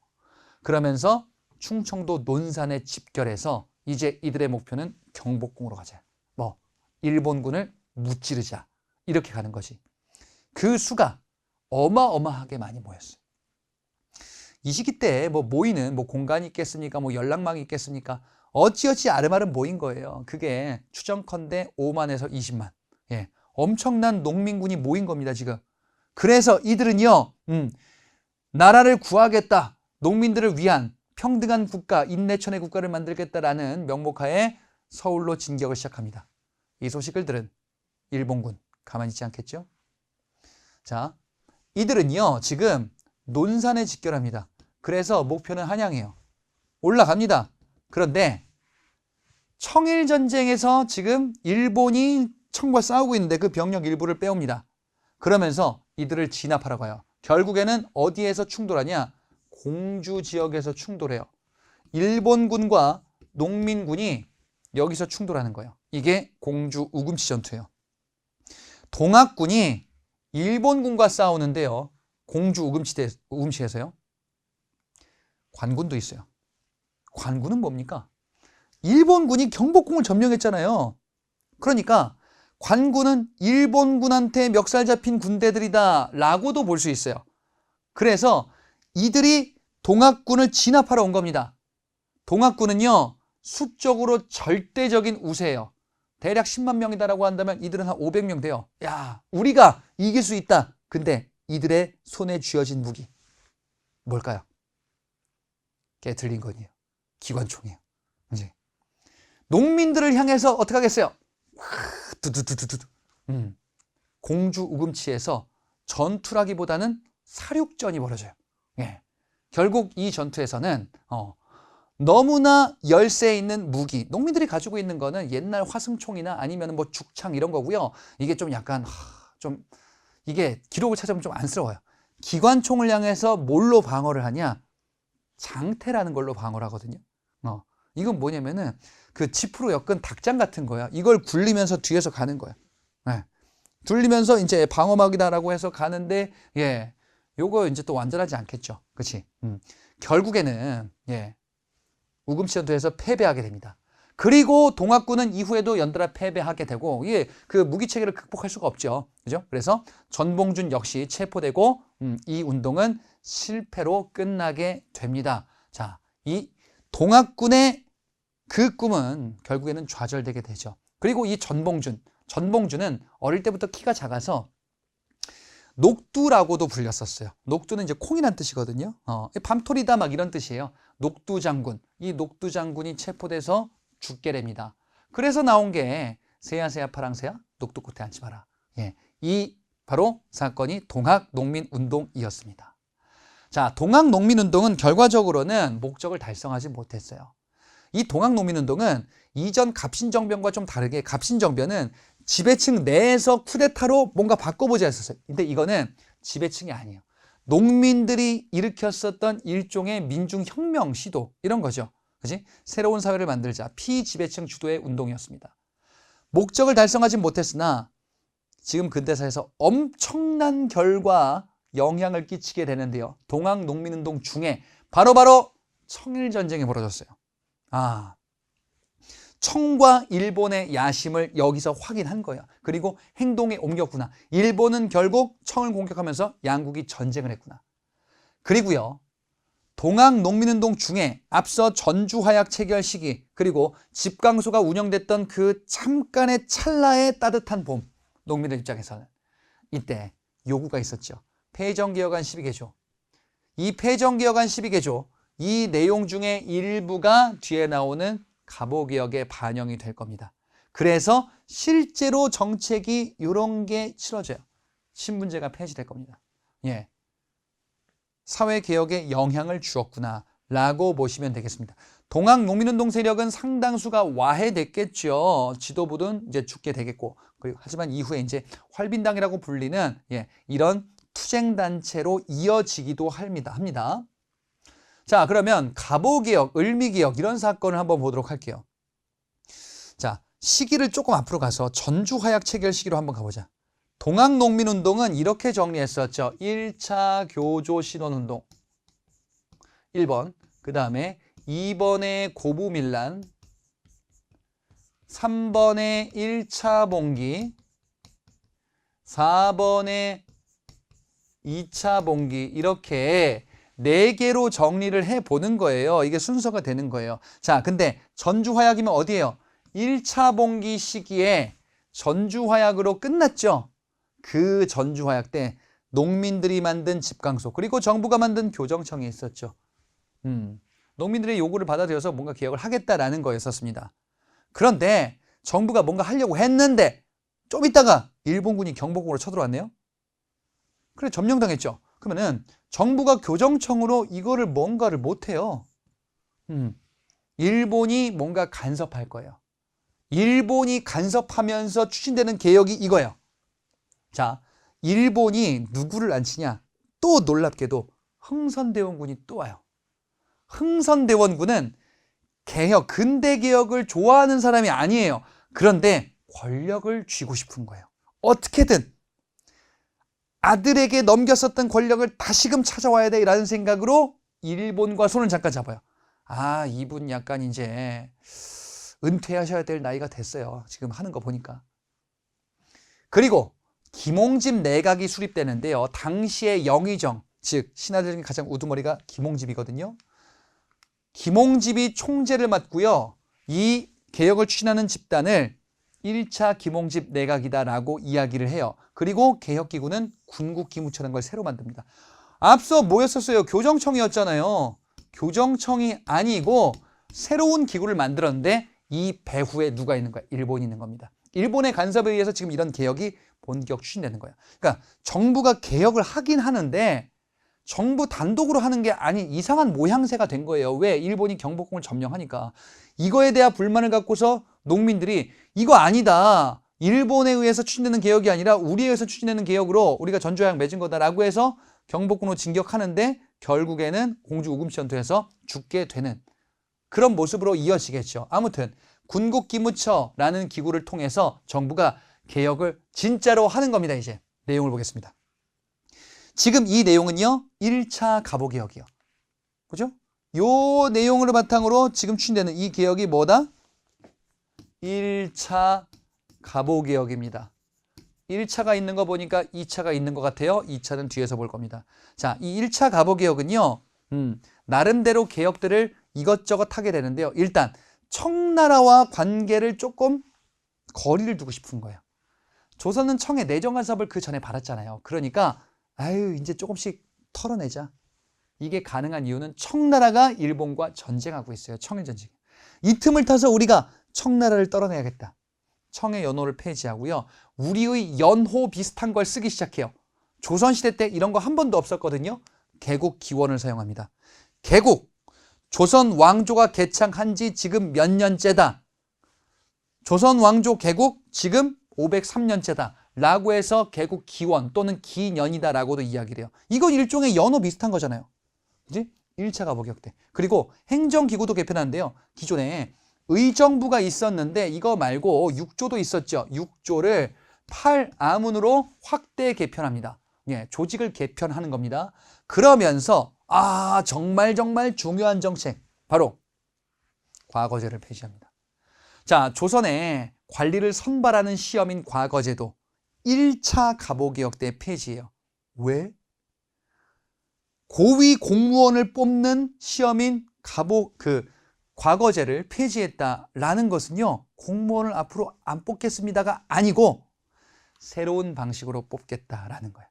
그러면서 충청도 논산에 집결해서 이제 이들의 목표는 경복궁으로 가자. 일본군을 무찌르자. 이렇게 가는 거지. 그 수가 어마어마하게 많이 모였어요. 이 시기 때 모이는 공간이 있겠습니까? 연락망이 있겠습니까? 어찌어찌 아름아름 모인 거예요. 그게 추정컨대 5만에서 20만. 예. 엄청난 농민군이 모인 겁니다, 지금. 그래서 이들은요, 나라를 구하겠다. 농민들을 위한 평등한 국가, 인내천의 국가를 만들겠다라는 명목하에 서울로 진격을 시작합니다. 이 소식을 들은 일본군, 가만히 있지 않겠죠? 자, 이들은요, 지금 논산에 집결합니다. 그래서 목표는 한양이에요. 올라갑니다. 그런데 청일전쟁에서 지금 일본이 청과 싸우고 있는데 그 병력 일부를 빼옵니다. 그러면서 이들을 진압하러 가요. 결국에는 어디에서 충돌하냐? 공주 지역에서 충돌해요. 일본군과 농민군이 여기서 충돌하는 거예요. 이게 공주 우금치 전투예요. 동학군이 일본군과 싸우는데요. 공주 우금치에서요. 관군도 있어요. 관군은 뭡니까? 일본군이 경복궁을 점령했잖아요. 그러니까 관군은 일본군한테 멱살 잡힌 군대들이다 라고도 볼 수 있어요. 그래서 이들이 동학군을 진압하러 온 겁니다. 동학군은요, 수적으로 절대적인 우세예요. 대략 10만 명이다라고 한다면 이들은 한 500명 돼요. 야, 우리가 이길 수 있다. 근데 이들의 손에 쥐어진 무기 뭘까요? 게틀링건이에요. 기관총이에요. 이제 농민들을 향해서 어떻게 하겠어요? 두두두두두. 공주 우금치에서 전투라기보다는 사륙전이 벌어져요. 예. 결국 이 전투에서는 너무나 열세 있는 무기, 농민들이 가지고 있는 거는 옛날 화승총이나 아니면 죽창 이런 거고요. 이게 좀 약간 이게 기록을 찾아보면 좀 안쓰러워요. 기관총을 향해서 뭘로 방어를 하냐? 장태라는 걸로 방어를 하거든요. 이건 뭐냐면은 그 지프로 엮은 닭장 같은 거야. 이걸 굴리면서 뒤에서 가는 거야. 네. 굴리면서 이제 방어막이다라고 해서 가는데, 예, 요거 이제 또 완전하지 않겠죠. 그렇지? 결국에는 우금치 전투에서 패배하게 됩니다. 그리고 동학군은 이후에도 연달아 패배하게 되고 이게 그 무기 체계를 극복할 수가 없죠. 그죠? 그래서 전봉준 역시 체포되고 이 운동은 실패로 끝나게 됩니다. 자, 이 동학군의 그 꿈은 결국에는 좌절되게 되죠. 그리고 이 전봉준은 어릴 때부터 키가 작아서 녹두라고도 불렸었어요. 녹두는 이제 콩이란 뜻이거든요. 밤토리다 막 이런 뜻이에요. 녹두 장군. 이 녹두 장군이 체포돼서 죽게 됩니다. 그래서 나온 게 새야새야 파랑새야 녹두 끝에 앉지 마라. 예, 이 바로 사건이 동학농민운동이었습니다. 자, 동학농민운동은 결과적으로는 목적을 달성하지 못했어요. 이 동학농민운동은 이전 갑신정변과 좀 다르게 갑신정변은 지배층 내에서 쿠데타로 뭔가 바꿔보자 했었어요. 근데 이거는 지배층이 아니에요. 농민들이 일으켰었던 일종의 민중혁명 시도 이런 거죠. 그치? 새로운 사회를 만들자 피지배층 주도의 운동이었습니다. 목적을 달성하지 못했으나 지금 근대사에서 엄청난 결과 영향을 끼치게 되는데요. 동학농민운동 중에 바로 청일전쟁이 벌어졌어요. 청과 일본의 야심을 여기서 확인한 거예요. 그리고 행동에 옮겼구나. 일본은 결국 청을 공격하면서 양국이 전쟁을 했구나. 그리고요, 동학농민운동 중에 앞서 전주화약 체결 시기 그리고 집강소가 운영됐던 그 잠깐의 찰나의 따뜻한 봄, 농민들 입장에서는 이때 요구가 있었죠. 폐정개혁안 12개조. 이 폐정개혁안 12개조, 이 내용 중에 일부가 뒤에 나오는 갑오개혁에 반영이 될 겁니다. 그래서 실제로 정책이 이런 게 치러져요. 신분제가 폐지될 겁니다. 예, 사회개혁에 영향을 주었구나 라고 보시면 되겠습니다. 동학농민운동 세력은 상당수가 와해됐겠죠. 지도부는 이제 죽게 되겠고, 그리고 하지만 이후에 이제 활빈당이라고 불리는 이런 투쟁단체로 이어지기도 합니다. 자, 그러면 갑오개혁, 을미개혁 이런 사건을 한번 보도록 할게요. 자, 시기를 조금 앞으로 가서 전주화약 체결 시기로 한번 가보자. 동학농민운동은 이렇게 정리했었죠. 1차 교조신원운동 1번, 그 다음에 2번에 고부밀란, 3번에 1차 봉기, 4번에 2차 봉기 이렇게 4개로 정리를 해보는 거예요. 이게 순서가 되는 거예요. 자, 근데 전주화약이면 어디예요? 1차 봉기 시기에 전주화약으로 끝났죠. 그 전주화약 때 농민들이 만든 집강소 그리고 정부가 만든 교정청이 있었죠. 농민들의 요구를 받아들여서 뭔가 개혁을 하겠다라는 거였었습니다. 그런데 정부가 뭔가 하려고 했는데 좀 있다가 일본군이 경복궁으로 쳐들어왔네요. 그래 점령당했죠. 그러면은 정부가 교정청으로 이거를 뭔가를 못해요. 일본이 뭔가 간섭할 거예요. 일본이 간섭하면서 추진되는 개혁이 이거예요. 자, 일본이 누구를 안 치냐? 또 놀랍게도 흥선대원군이 또 와요. 흥선대원군은 개혁, 근대개혁을 좋아하는 사람이 아니에요. 그런데 권력을 쥐고 싶은 거예요. 어떻게든 아들에게 넘겼었던 권력을 다시금 찾아와야 돼 라는 생각으로 일본과 손을 잠깐 잡아요. 아, 이분 약간 이제 은퇴하셔야 될 나이가 됐어요. 지금 하는 거 보니까. 그리고 김홍집 내각이 수립되는데요. 당시의 영의정, 즉 신하들 중에 가장 우두머리가 김홍집이거든요. 김홍집이 총재를 맡고요. 이 개혁을 추진하는 집단을 1차 김홍집 내각이다라고 이야기를 해요. 그리고 개혁기구는 군국기무처라는 걸 새로 만듭니다. 앞서 뭐였었어요? 교정청이었잖아요. 교정청이 아니고 새로운 기구를 만들었는데 이 배후에 누가 있는 거야? 일본이 있는 겁니다. 일본의 간섭에 의해서 지금 이런 개혁이 본격 추진되는 거예요. 그러니까 정부가 개혁을 하긴 하는데 정부 단독으로 하는 게 아닌 이상한 모양새가 된 거예요. 왜? 일본이 경복궁을 점령하니까. 이거에 대한 불만을 갖고서 농민들이 이거 아니다. 일본에 의해서 추진되는 개혁이 아니라 우리에 의해서 추진되는 개혁으로 우리가 전주화약 맺은 거다라고 해서 경복궁으로 진격하는데 결국에는 공주 우금시전투에서 죽게 되는 그런 모습으로 이어지겠죠. 아무튼 군국기무처라는 기구를 통해서 정부가 개혁을 진짜로 하는 겁니다. 이제 내용을 보겠습니다. 지금 이 내용은요, 1차 갑오개혁이요. 그죠? 요 내용을 바탕으로 지금 추진되는 이 개혁이 뭐다? 1차 갑오개혁입니다. 1차가 있는 거 보니까 2차가 있는 것 같아요. 2차는 뒤에서 볼 겁니다. 자, 이 1차 갑오개혁은요. 나름대로 개혁들을 이것저것 하게 되는데요. 일단 청나라와 관계를 조금 거리를 두고 싶은 거예요. 조선은 청의 내정간섭을 그 전에 받았잖아요. 그러니까 아유 이제 조금씩 털어내자. 이게 가능한 이유는 청나라가 일본과 전쟁하고 있어요. 청일전쟁. 이 틈을 타서 우리가 청나라를 떨어내야겠다. 청의 연호를 폐지하고요. 우리의 연호 비슷한 걸 쓰기 시작해요. 조선시대 때 이런 거 한 번도 없었거든요. 개국 기원을 사용합니다. 개국, 조선 왕조가 개창한 지 지금 몇 년째다. 조선 왕조 개국 지금 503년째다. 라고 해서 개국 기원 또는 기년이다 라고도 이야기를 해요. 이건 일종의 연호 비슷한 거잖아요. 그지? 1차 갑오개혁 때. 그리고 행정기구도 개편하는데요. 기존에 의정부가 있었는데 이거 말고 6조도 있었죠. 6조를 8아문으로 확대 개편합니다. 예, 조직을 개편하는 겁니다. 그러면서 정말 중요한 정책 바로 과거제를 폐지합니다. 자, 조선의 관리를 선발하는 시험인 과거제도 1차 갑오개혁 때 폐지해요. 왜? 고위 공무원을 뽑는 시험인 과거제를 폐지했다라는 것은요. 공무원을 앞으로 안 뽑겠습니다가 아니고 새로운 방식으로 뽑겠다라는 거예요.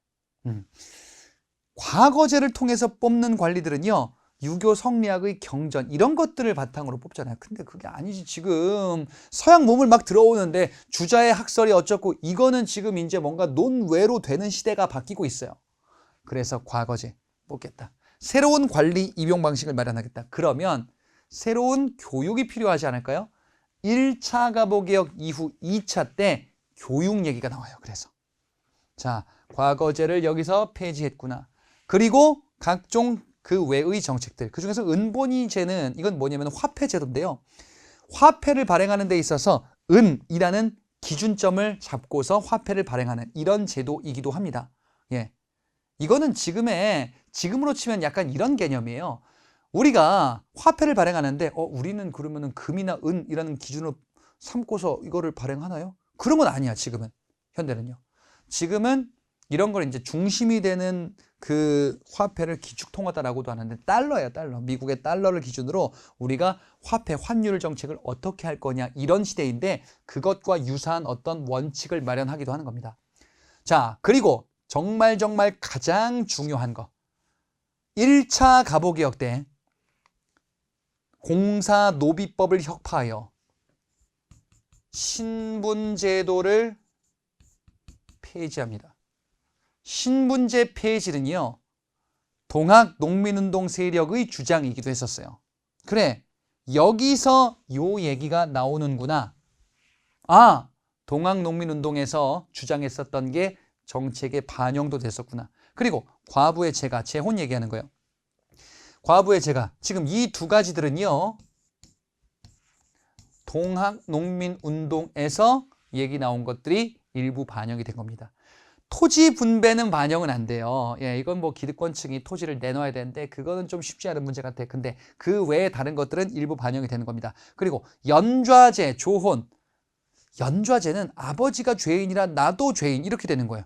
과거제를 통해서 뽑는 관리들은요. 유교 성리학의 경전 이런 것들을 바탕으로 뽑잖아요. 근데 그게 아니지. 지금 서양 문물 막 들어오는데 주자의 학설이 어쩌고 이거는 지금 이제 뭔가 논외로 되는 시대가 바뀌고 있어요. 그래서 과거제 뽑겠다. 새로운 관리 임용 방식을 마련하겠다. 그러면 새로운 교육이 필요하지 않을까요? 1차 갑오개혁 이후 2차 때 교육 얘기가 나와요. 그래서 자, 과거제를 여기서 폐지했구나. 그리고 각종 그 외의 정책들, 그중에서 은본위제는 이건 뭐냐면 화폐제도인데요. 화폐를 발행하는 데 있어서 은이라는 기준점을 잡고서 화폐를 발행하는 이런 제도이기도 합니다. 예, 이거는 지금으로 치면 약간 이런 개념이에요. 우리가 화폐를 발행하는데 우리는 그러면은 금이나 은이라는 기준으로 삼고서 이거를 발행하나요? 그런 건 아니야. 지금은 현대는요. 지금은 이런 걸 이제 중심이 되는 그 화폐를 기축통화다라고도 하는데 달러예요, 달러. 미국의 달러를 기준으로 우리가 화폐, 환율 정책을 어떻게 할 거냐 이런 시대인데 그것과 유사한 어떤 원칙을 마련하기도 하는 겁니다. 자, 그리고 정말 가장 중요한 거. 1차 갑오개혁 때 공사노비법을 혁파하여 신분제도를 폐지합니다. 신분제 폐지는요. 동학농민운동 세력의 주장이기도 했었어요. 그래, 여기서 요 얘기가 나오는구나. 동학농민운동에서 주장했었던 게 정책에 반영도 됐었구나. 그리고 과부의 재가, 재혼 얘기하는 거예요. 과부의 재가, 지금 이 두 가지들은요. 동학농민운동에서 얘기 나온 것들이 일부 반영이 된 겁니다. 토지 분배는 반영은 안 돼요. 예, 이건 뭐 기득권층이 토지를 내놔야 되는데 그거는 좀 쉽지 않은 문제 같아. 근데 그 외에 다른 것들은 일부 반영이 되는 겁니다. 그리고 연좌제, 조혼. 연좌제는 아버지가 죄인이라 나도 죄인 이렇게 되는 거예요.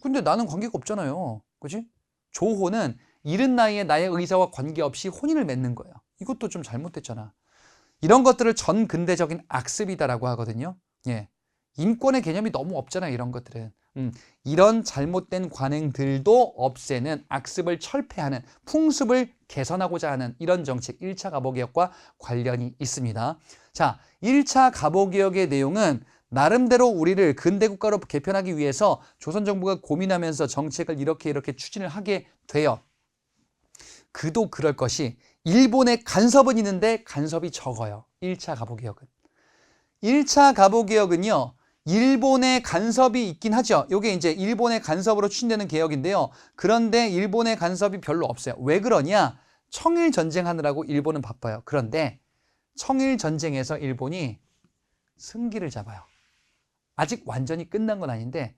근데 나는 관계가 없잖아요. 그지? 조혼은 이른 나이에 나의 의사와 관계없이 혼인을 맺는 거예요. 이것도 좀 잘못됐잖아. 이런 것들을 전근대적인 악습이다라고 하거든요. 예. 인권의 개념이 너무 없잖아요. 이런 것들은. 이런 잘못된 관행들도 없애는 악습을 철폐하는 풍습을 개선하고자 하는 이런 정책 1차 갑오개혁과 관련이 있습니다. 자, 1차 갑오개혁의 내용은 나름대로 우리를 근대국가로 개편하기 위해서 조선 정부가 고민하면서 정책을 이렇게 추진을 하게 돼요. 그도 그럴 것이 일본의 간섭은 있는데 간섭이 적어요. 1차 갑오개혁은. 1차 갑오개혁은요. 일본의 간섭이 있긴 하죠. 이게 이제 일본의 간섭으로 추진되는 개혁인데요. 그런데 일본의 간섭이 별로 없어요. 왜 그러냐? 청일 전쟁하느라고 일본은 바빠요. 그런데 청일 전쟁에서 일본이 승기를 잡아요. 아직 완전히 끝난 건 아닌데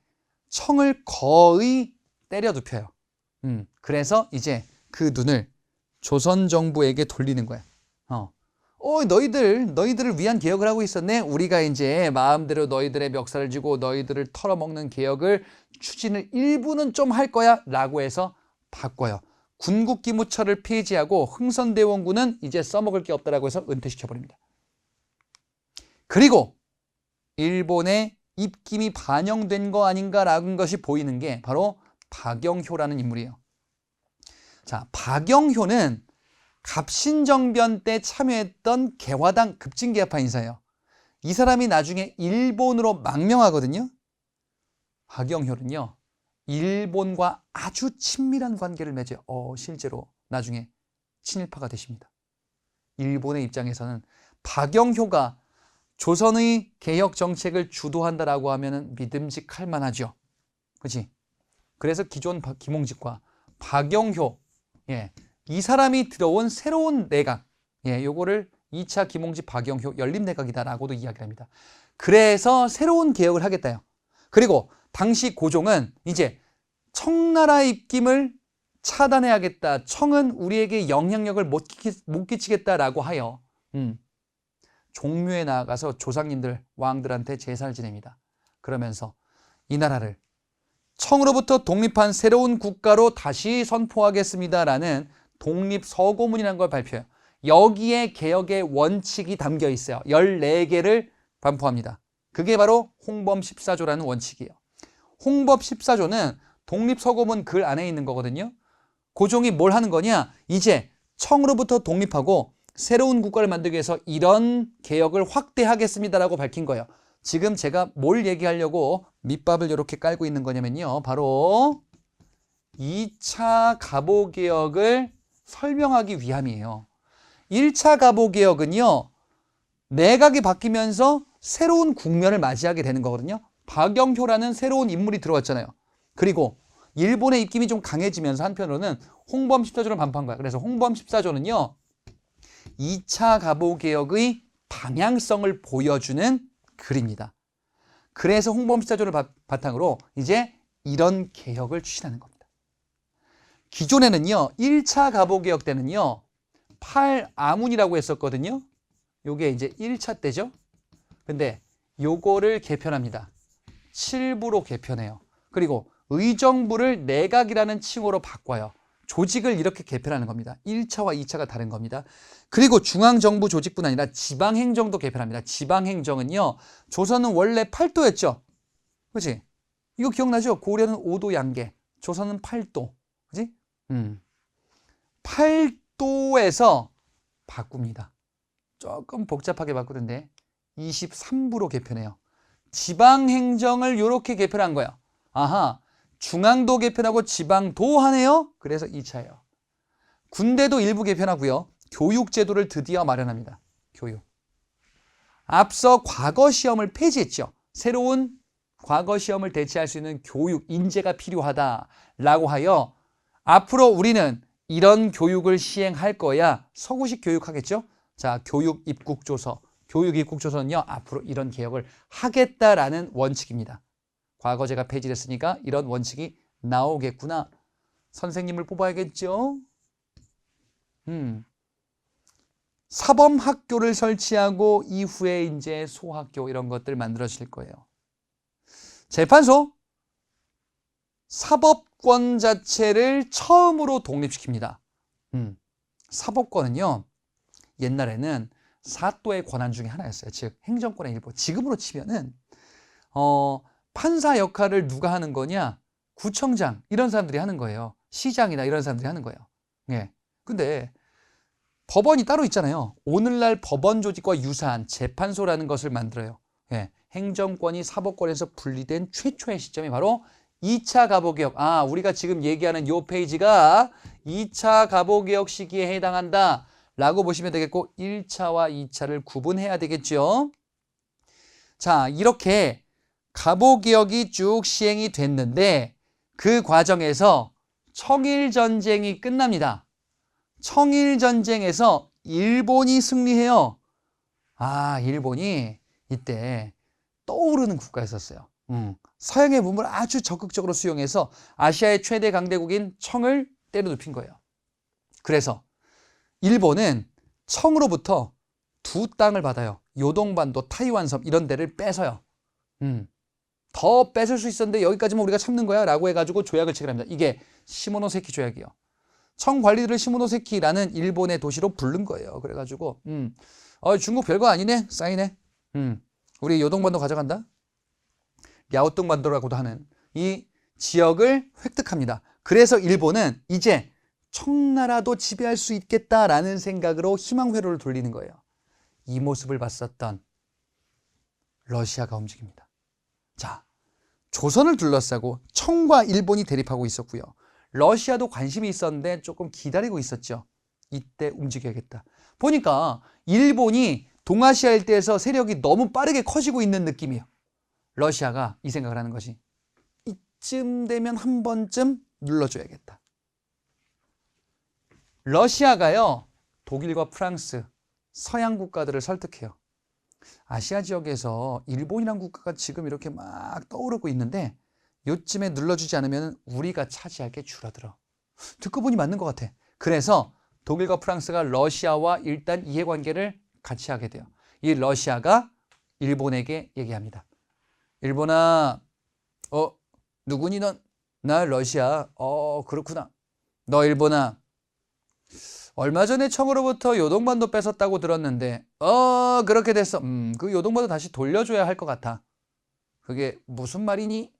청을 거의 때려 눕혀요. 그래서 이제 그 눈을 조선 정부에게 돌리는 거야. 너희들을 위한 개혁을 하고 있었네. 우리가 이제 마음대로 너희들의 멱살을 쥐고 너희들을 털어먹는 개혁을 추진을 일부는 좀 할 거야 라고 해서 바꿔요. 군국기무처를 폐지하고 흥선대원군은 이제 써먹을 게 없다라고 해서 은퇴시켜버립니다. 그리고 일본의 입김이 반영된 거 아닌가라는 것이 보이는 게 바로 박영효라는 인물이에요. 자, 박영효는 갑신정변 때 참여했던 개화당 급진개혁파 인사예요. 이 사람이 나중에 일본으로 망명하거든요. 박영효는요, 일본과 아주 친밀한 관계를 맺어요. 실제로 나중에 친일파가 되십니다. 일본의 입장에서는 박영효가 조선의 개혁 정책을 주도한다라고 하면 믿음직할 만하죠. 그렇지? 그래서 기존 김홍직과 박영효, 이 사람이 들어온 새로운 내각, 요거를 2차 김홍직 박영효 연립내각이다라고도 이야기를 합니다. 그래서 새로운 개혁을 하겠다요. 그리고 당시 고종은 이제 청나라 입김을 차단해야겠다. 청은 우리에게 영향력을 못 끼치겠다라고 하여 종묘에 나아가서 조상님들, 왕들한테 제사를 지냅니다. 그러면서 이 나라를 청으로부터 독립한 새로운 국가로 다시 선포하겠습니다라는 독립서고문이라는 걸 발표해요. 여기에 개혁의 원칙이 담겨 있어요. 14개를 반포합니다. 그게 바로 홍범 14조라는 원칙이에요. 홍범 14조는 독립서고문 글 안에 있는 거거든요. 고종이 뭘 하는 거냐? 이제 청으로부터 독립하고 새로운 국가를 만들기 위해서 이런 개혁을 확대하겠습니다라고 밝힌 거예요. 지금 제가 뭘 얘기하려고 밑밥을 이렇게 깔고 있는 거냐면요. 바로 2차 갑오개혁을 설명하기 위함이에요. 1차 갑오개혁은요, 내각이 바뀌면서 새로운 국면을 맞이하게 되는 거거든요. 박영효라는 새로운 인물이 들어왔잖아요. 그리고 일본의 입김이 좀 강해지면서 한편으로는 홍범 14조를 반포한 거야. 그래서 홍범 14조는요, 2차 갑오개혁의 방향성을 보여주는 글입니다. 그래서 홍범 14조를 바탕으로 이제 이런 개혁을 추진하는 겁니다. 기존에는요, 1차 갑오개혁 때는요, 팔아문이라고 했었거든요. 요게 이제 1차 때죠. 근데 요거를 개편합니다. 7부로 개편해요. 그리고 의정부를 내각이라는 칭호로 바꿔요. 조직을 이렇게 개편하는 겁니다. 1차와 2차가 다른 겁니다. 그리고 중앙정부 조직뿐 아니라 지방행정도 개편합니다. 지방행정은요, 조선은 원래 8도였죠. 그렇지? 이거 기억나죠? 고려는 5도 양계, 조선은 8도. 그렇지? 8도에서 바꿉니다. 조금 복잡하게 바꾸는데 23부로 개편해요. 지방행정을 이렇게 개편한 거예요. 아하, 중앙도 개편하고 지방도 하네요. 그래서 2차예요. 군대도 일부 개편하고요. 교육제도를 드디어 마련합니다. 교육. 앞서 과거 시험을 폐지했죠. 새로운 과거 시험을 대체할 수 있는 교육, 인재가 필요하다라고 하여 앞으로 우리는 이런 교육을 시행할 거야. 서구식 교육하겠죠. 자, 교육 입국조서. 교육 입국조서는요, 앞으로 이런 개혁을 하겠다라는 원칙입니다. 과거 제가 폐지했으니까 이런 원칙이 나오겠구나. 선생님을 뽑아야겠죠. 사범학교를 설치하고 이후에 이제 소학교 이런 것들 만들어질 거예요. 재판소, 사법권 자체를 처음으로 독립시킵니다. 사법권은요, 옛날에는 사또의 권한 중에 하나였어요. 즉 행정권의 일부. 지금으로 치면은 판사 역할을 누가 하는 거냐? 구청장 이런 사람들이 하는 거예요. 시장이나 이런 사람들이 하는 거예요. 근데 법원이 따로 있잖아요. 오늘날 법원 조직과 유사한 재판소라는 것을 만들어요. 행정권이 사법권에서 분리된 최초의 시점이 바로 2차 갑오개혁. 우리가 지금 얘기하는 이 페이지가 2차 갑오개혁 시기에 해당한다 라고 보시면 되겠고, 1차와 2차를 구분해야 되겠죠. 자, 이렇게 갑오개혁이 쭉 시행이 됐는데 그 과정에서 청일전쟁이 끝납니다. 청일전쟁에서 일본이 승리해요. 일본이 이때 떠오르는 국가였었어요. 서양의 문물을 아주 적극적으로 수용해서 아시아의 최대 강대국인 청을 때려눕힌 거예요. 그래서 일본은 청으로부터 두 땅을 받아요. 요동반도, 타이완섬 이런 데를 뺏어요. 더 뺏을 수 있었는데 여기까지만 우리가 참는 거야 라고 해가지고 조약을 체결합니다. 이게 시모노세키 조약이요. 청관리들을 시모노세키라는 일본의 도시로 부른 거예요. 그래가지고 중국 별거 아니네. 사인해. 우리 요동반도 가져간다. 랴오뚱반도라고도 하는 이 지역을 획득합니다. 그래서 일본은 이제 청나라도 지배할 수 있겠다라는 생각으로 희망회로를 돌리는 거예요. 이 모습을 봤었던 러시아가 움직입니다. 자, 조선을 둘러싸고 청과 일본이 대립하고 있었고요. 러시아도 관심이 있었는데 조금 기다리고 있었죠. 이때 움직여야겠다. 보니까 일본이 동아시아 일대에서 세력이 너무 빠르게 커지고 있는 느낌이에요. 러시아가 이 생각을 하는 것이 이쯤 되면 한 번쯤 눌러줘야겠다. 러시아가요, 독일과 프랑스, 서양 국가들을 설득해요. 아시아 지역에서 일본이라는 국가가 지금 이렇게 막 떠오르고 있는데 요쯤에 눌러주지 않으면 우리가 차지할 게 줄어들어. 듣고 보니 맞는 것 같아. 그래서 독일과 프랑스가 러시아와 일단 이해관계를 같이 하게 돼요. 이 러시아가 일본에게 얘기합니다. 일본아, 누구니 넌? 나 러시아. 그렇구나. 너 일본아, 얼마 전에 청으로부터 요동반도 뺏었다고 들었는데 그렇게 됐어. 그 요동반도 다시 돌려줘야 할 것 같아. 그게 무슨 말이니?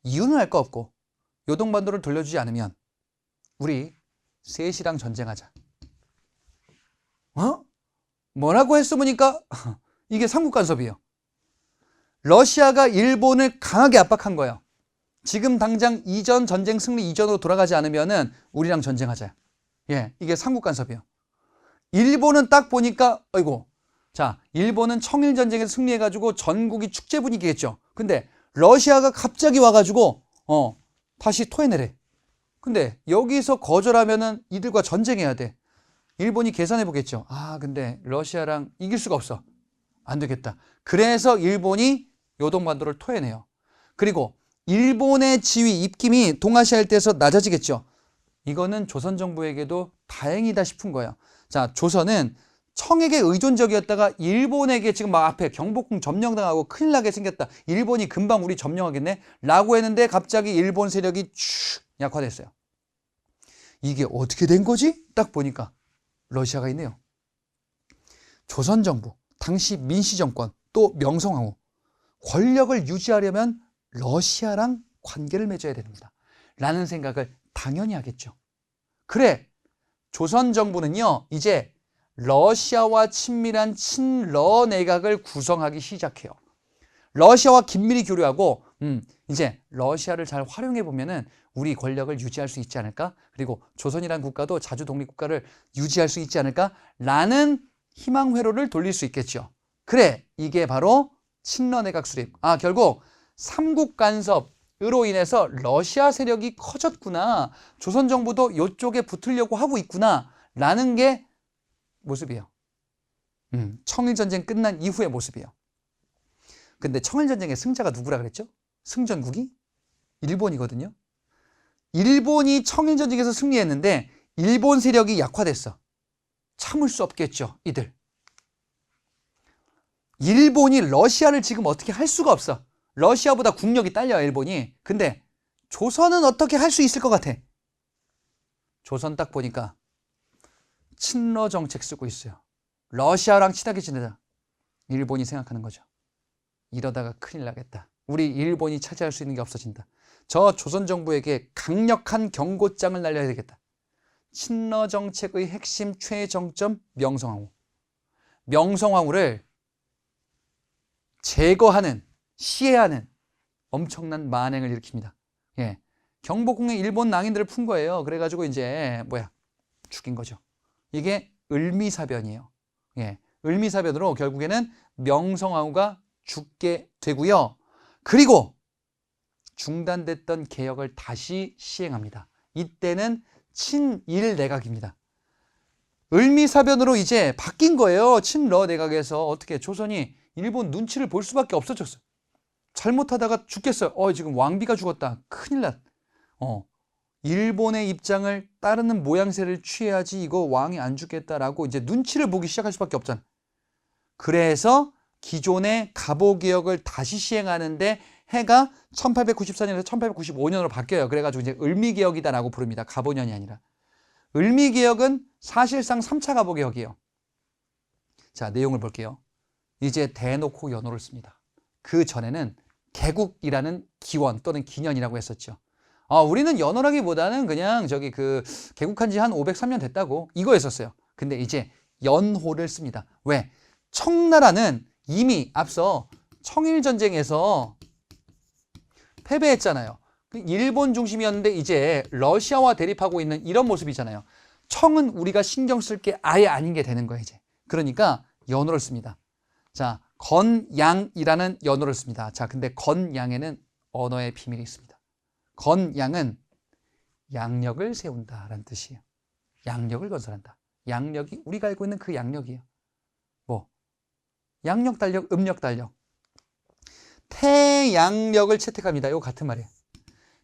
이유는 알 거 없고 요동반도를 돌려주지 않으면 우리 셋이랑 전쟁하자. 뭐라고 했으니까 이게 삼국 간섭이에요. 러시아가 일본을 강하게 압박한 거예요. 지금 당장 이전 전쟁 승리 이전으로 돌아가지 않으면은 우리랑 전쟁하자. 예, 이게 삼국 간섭이에요. 일본은 딱 보니까 자, 일본은 청일 전쟁에서 승리해가지고 전국이 축제 분위기겠죠. 근데 러시아가 갑자기 와가지고 다시 토해내래. 근데 여기서 거절하면은 이들과 전쟁해야 돼. 일본이 계산해 보겠죠. 근데 러시아랑 이길 수가 없어. 안 되겠다. 그래서 일본이 요동반도를 토해내요. 그리고 일본의 지위, 입김이 동아시아 일대에서 낮아지겠죠. 이거는 조선 정부에게도 다행이다 싶은 거예요. 자, 조선은 청에게 의존적이었다가 일본에게 지금 막 앞에 경복궁 점령당하고 큰일 나게 생겼다. 일본이 금방 우리 점령하겠네? 라고 했는데 갑자기 일본 세력이 쭉 약화됐어요. 이게 어떻게 된 거지? 딱 보니까 러시아가 있네요. 조선 정부, 당시 민씨정권, 또 명성황후. 권력을 유지하려면 러시아랑 관계를 맺어야 됩니다. 라는 생각을 당연히 하겠죠. 그래, 조선 정부는요, 이제 러시아와 친밀한 친러 내각을 구성하기 시작해요. 러시아와 긴밀히 교류하고 이제 러시아를 잘 활용해 보면은 우리 권력을 유지할 수 있지 않을까? 그리고 조선이라는 국가도 자주 독립국가를 유지할 수 있지 않을까? 라는 희망 회로를 돌릴 수 있겠죠. 그래, 이게 바로 친러 내각 수립. 결국 삼국 간섭으로 인해서 러시아 세력이 커졌구나. 조선 정부도 이쪽에 붙으려고 하고 있구나. 라는 게 모습이에요. 청일전쟁 끝난 이후의 모습이에요. 근데 청일전쟁의 승자가 누구라 그랬죠? 승전국이 일본이거든요. 일본이 청일전쟁에서 승리했는데 일본 세력이 약화됐어. 참을 수 없겠죠, 이들. 일본이 러시아를 지금 어떻게 할 수가 없어. 러시아보다 국력이 딸려요, 일본이. 근데 조선은 어떻게 할 수 있을 것 같아. 조선 딱 보니까 친러 정책 쓰고 있어요. 러시아랑 친하게 지내자. 일본이 생각하는 거죠. 이러다가 큰일 나겠다. 우리 일본이 차지할 수 있는 게 없어진다. 저 조선 정부에게 강력한 경고장을 날려야 되겠다. 친러 정책의 핵심 최정점 명성황후. 명성황후를 제거하는, 시해하는 엄청난 만행을 일으킵니다. 예, 경복궁에 일본 낭인들을 푼 거예요. 그래가지고 이제 죽인 거죠. 이게 을미사변이에요. 예, 을미사변으로 결국에는 명성황후가 죽게 되고요. 그리고 중단됐던 개혁을 다시 시행합니다. 이때는 친일 내각입니다. 을미사변으로 이제 바뀐 거예요. 친러 내각에서 어떻게 조선이 일본 눈치를 볼 수밖에 없어졌어요. 잘못하다가 죽겠어요. 지금 왕비가 죽었다. 큰일 났. 일본의 입장을 따르는 모양새를 취해야지 이거 왕이 안 죽겠다라고 이제 눈치를 보기 시작할 수밖에 없잖아. 그래서 기존의 갑오개혁을 다시 시행하는데 해가 1894년에서 1895년으로 바뀌어요. 그래가지고 이제 을미개혁이다라고 부릅니다. 갑오년이 아니라. 을미개혁은 사실상 3차 갑오개혁이에요. 자, 내용을 볼게요. 이제 대놓고 연호를 씁니다. 그 전에는 개국이라는 기원 또는 기년이라고 했었죠. 우리는 연호라기보다는 그냥 개국한 지 한 503년 됐다고 이거였었어요. 근데 이제 연호를 씁니다. 왜? 청나라는 이미 앞서 청일전쟁에서 패배했잖아요. 일본 중심이었는데 이제 러시아와 대립하고 있는 이런 모습이잖아요. 청은 우리가 신경 쓸 게 아예 아닌 게 되는 거예요, 이제. 그러니까 연호를 씁니다. 자, 건양이라는 연호를 씁니다. 자, 근데 건양에는 언어의 비밀이 있습니다. 건양은 양력을 세운다라는 뜻이에요. 양력을 건설한다. 양력이 우리가 알고 있는 그 양력이에요. 뭐? 양력, 달력, 음력, 달력. 태양력을 채택합니다. 이거 같은 말이에요.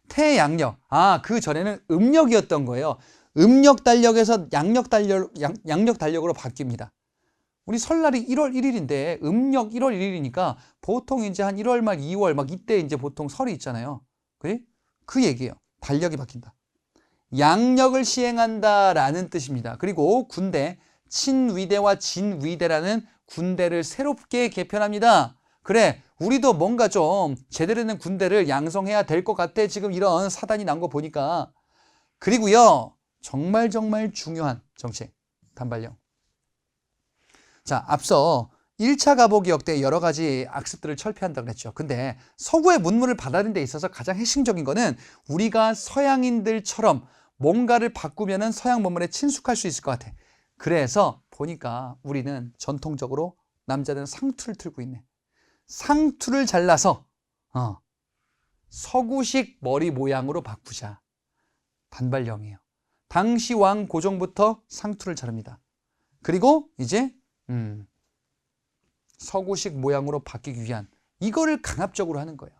태양력. 그 전에는 음력이었던 거예요. 음력 달력에서 양력 달력으로 바뀝니다. 우리 설날이 1월 1일인데 음력 1월 1일이니까 보통 이제 한 1월 말 2월 막 이때 이제 보통 설이 있잖아요. 그래? 그 얘기예요. 달력이 바뀐다. 양력을 시행한다라는 뜻입니다. 그리고 군대, 친위대와 진위대라는 군대를 새롭게 개편합니다. 그래, 우리도 뭔가 좀 제대로 된 군대를 양성해야 될 것 같아. 지금 이런 사단이 난 거 보니까. 그리고요, 정말 중요한 정책, 단발령. 자, 앞서 1차 갑오개혁 때 여러 가지 악습들을 철폐한다고 그랬죠. 근데 서구의 문물을 받아들이는 데 있어서 가장 핵심적인 거는 우리가 서양인들처럼 뭔가를 바꾸면은 서양 문물에 친숙할 수 있을 것 같아. 그래서 보니까 우리는 전통적으로 남자들은 상투를 틀고 있네. 상투를 잘라서 서구식 머리 모양으로 바꾸자. 단발령이에요. 당시 왕 고종부터 상투를 자릅니다. 그리고 이제 서구식 모양으로 바뀌기 위한 이거를 강압적으로 하는 거예요.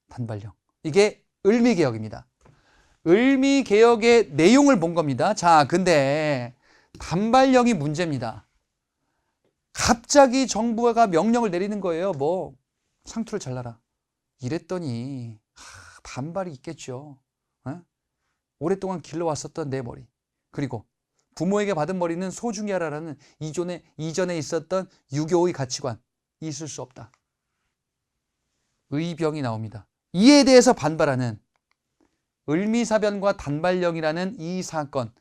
단발령. 이게 을미개혁입니다. 을미개혁의 내용을 본 겁니다. 자, 근데 단발령이 문제입니다. 갑자기 정부가 명령을 내리는 거예요. 뭐 상투를 잘라라. 이랬더니 반발이 있겠죠. 오랫동안 길러왔었던 내 머리. 그리고 부모에게 받은 머리는 소중히 하라라는 이전에 있었던 유교의 가치관. 있을 수 없다. 의병이 나옵니다. 이에 대해서 반발하는 을미사변과 단발령이라는 이 사건.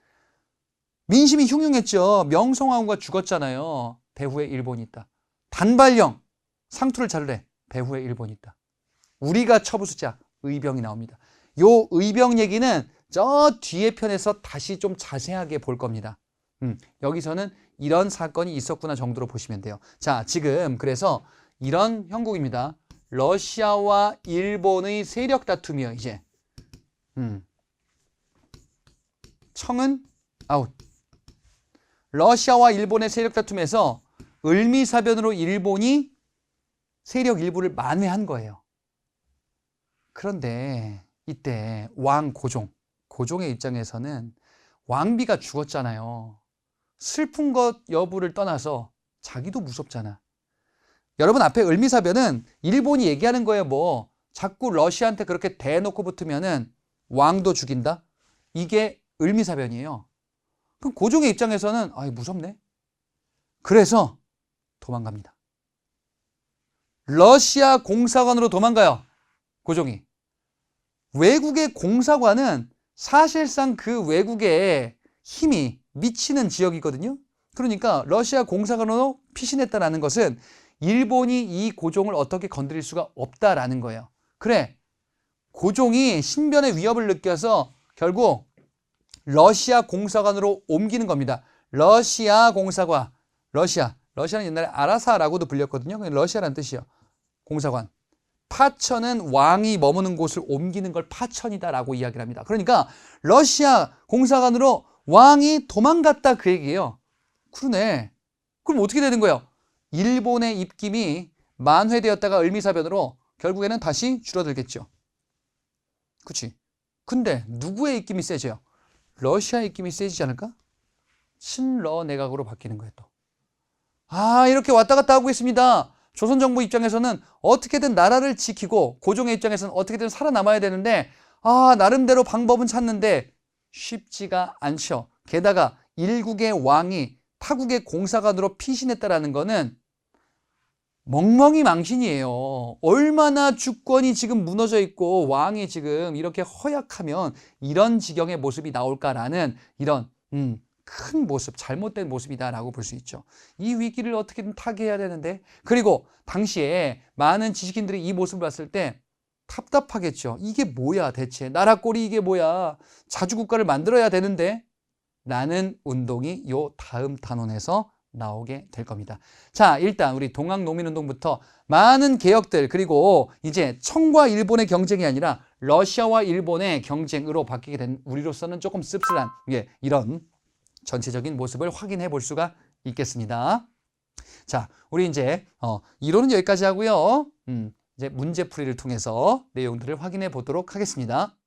민심이 흉흉했죠. 명성황후가 죽었잖아요. 배후에 일본이 있다. 단발령, 상투를 자르래. 배후에 일본이 있다. 우리가 처부수자, 의병이 나옵니다. 요 의병 얘기는 저 뒤에 편에서 다시 좀 자세하게 볼 겁니다. 여기서는 이런 사건이 있었구나 정도로 보시면 돼요. 자, 지금 그래서 이런 형국입니다. 러시아와 일본의 세력 다툼이요, 이제. 청은 아웃. 러시아와 일본의 세력 다툼에서 을미사변으로 일본이 세력 일부를 만회한 거예요. 그런데 이때 왕 고종의 입장에서는 왕비가 죽었잖아요. 슬픈 것 여부를 떠나서 자기도 무섭잖아. 여러분, 앞에 을미사변은 일본이 얘기하는 거예요. 뭐 자꾸 러시아한테 그렇게 대놓고 붙으면은 왕도 죽인다. 이게 을미사변이에요. 그럼 고종의 입장에서는 무섭네. 그래서 도망갑니다. 러시아 공사관으로 도망가요. 고종이. 외국의 공사관은 사실상 그 외국의 힘이 미치는 지역이거든요. 그러니까 러시아 공사관으로 피신했다는 것은 일본이 이 고종을 어떻게 건드릴 수가 없다라는 거예요. 그래, 고종이 신변의 위협을 느껴서 결국 러시아 공사관으로 옮기는 겁니다. 러시아 공사관. 러시아는 옛날에 아라사라고도 불렸거든요. 러시아라는 뜻이에요. 공사관. 파천은 왕이 머무는 곳을 옮기는 걸 파천이다라고 이야기를 합니다. 그러니까 러시아 공사관으로 왕이 도망갔다 그 얘기예요. 그러네. 그럼 어떻게 되는 거예요? 일본의 입김이 만회되었다가 을미사변으로 결국에는 다시 줄어들겠죠. 그렇지? 근데 누구의 입김이 세져요? 러시아의 입김이 세지지 않을까? 친러 내각으로 바뀌는 거예요, 또. 이렇게 왔다 갔다 하고 있습니다. 조선정부 입장에서는 어떻게든 나라를 지키고 고종의 입장에서는 어떻게든 살아남아야 되는데 나름대로 방법은 찾는데 쉽지가 않죠. 게다가 일국의 왕이 타국의 공사관으로 피신했다라는 거는 멍멍이 망신이에요. 얼마나 주권이 지금 무너져 있고 왕이 지금 이렇게 허약하면 이런 지경의 모습이 나올까라는 이런 큰 모습, 잘못된 모습이다라고 볼 수 있죠. 이 위기를 어떻게든 타개해야 되는데, 그리고 당시에 많은 지식인들이 이 모습을 봤을 때 답답하겠죠. 이게 뭐야 대체, 나라 꼴이 이게 뭐야, 자주국가를 만들어야 되는데 라는 운동이 요 다음 단원에서 나오게 될 겁니다. 자, 일단 우리 동학농민운동부터 많은 개혁들, 그리고 이제 청과 일본의 경쟁이 아니라 러시아와 일본의 경쟁으로 바뀌게 된 우리로서는 조금 씁쓸한 이런 전체적인 모습을 확인해 볼 수가 있겠습니다. 자, 우리 이제 이론은 여기까지 하고요. 이제 문제풀이를 통해서 내용들을 확인해 보도록 하겠습니다.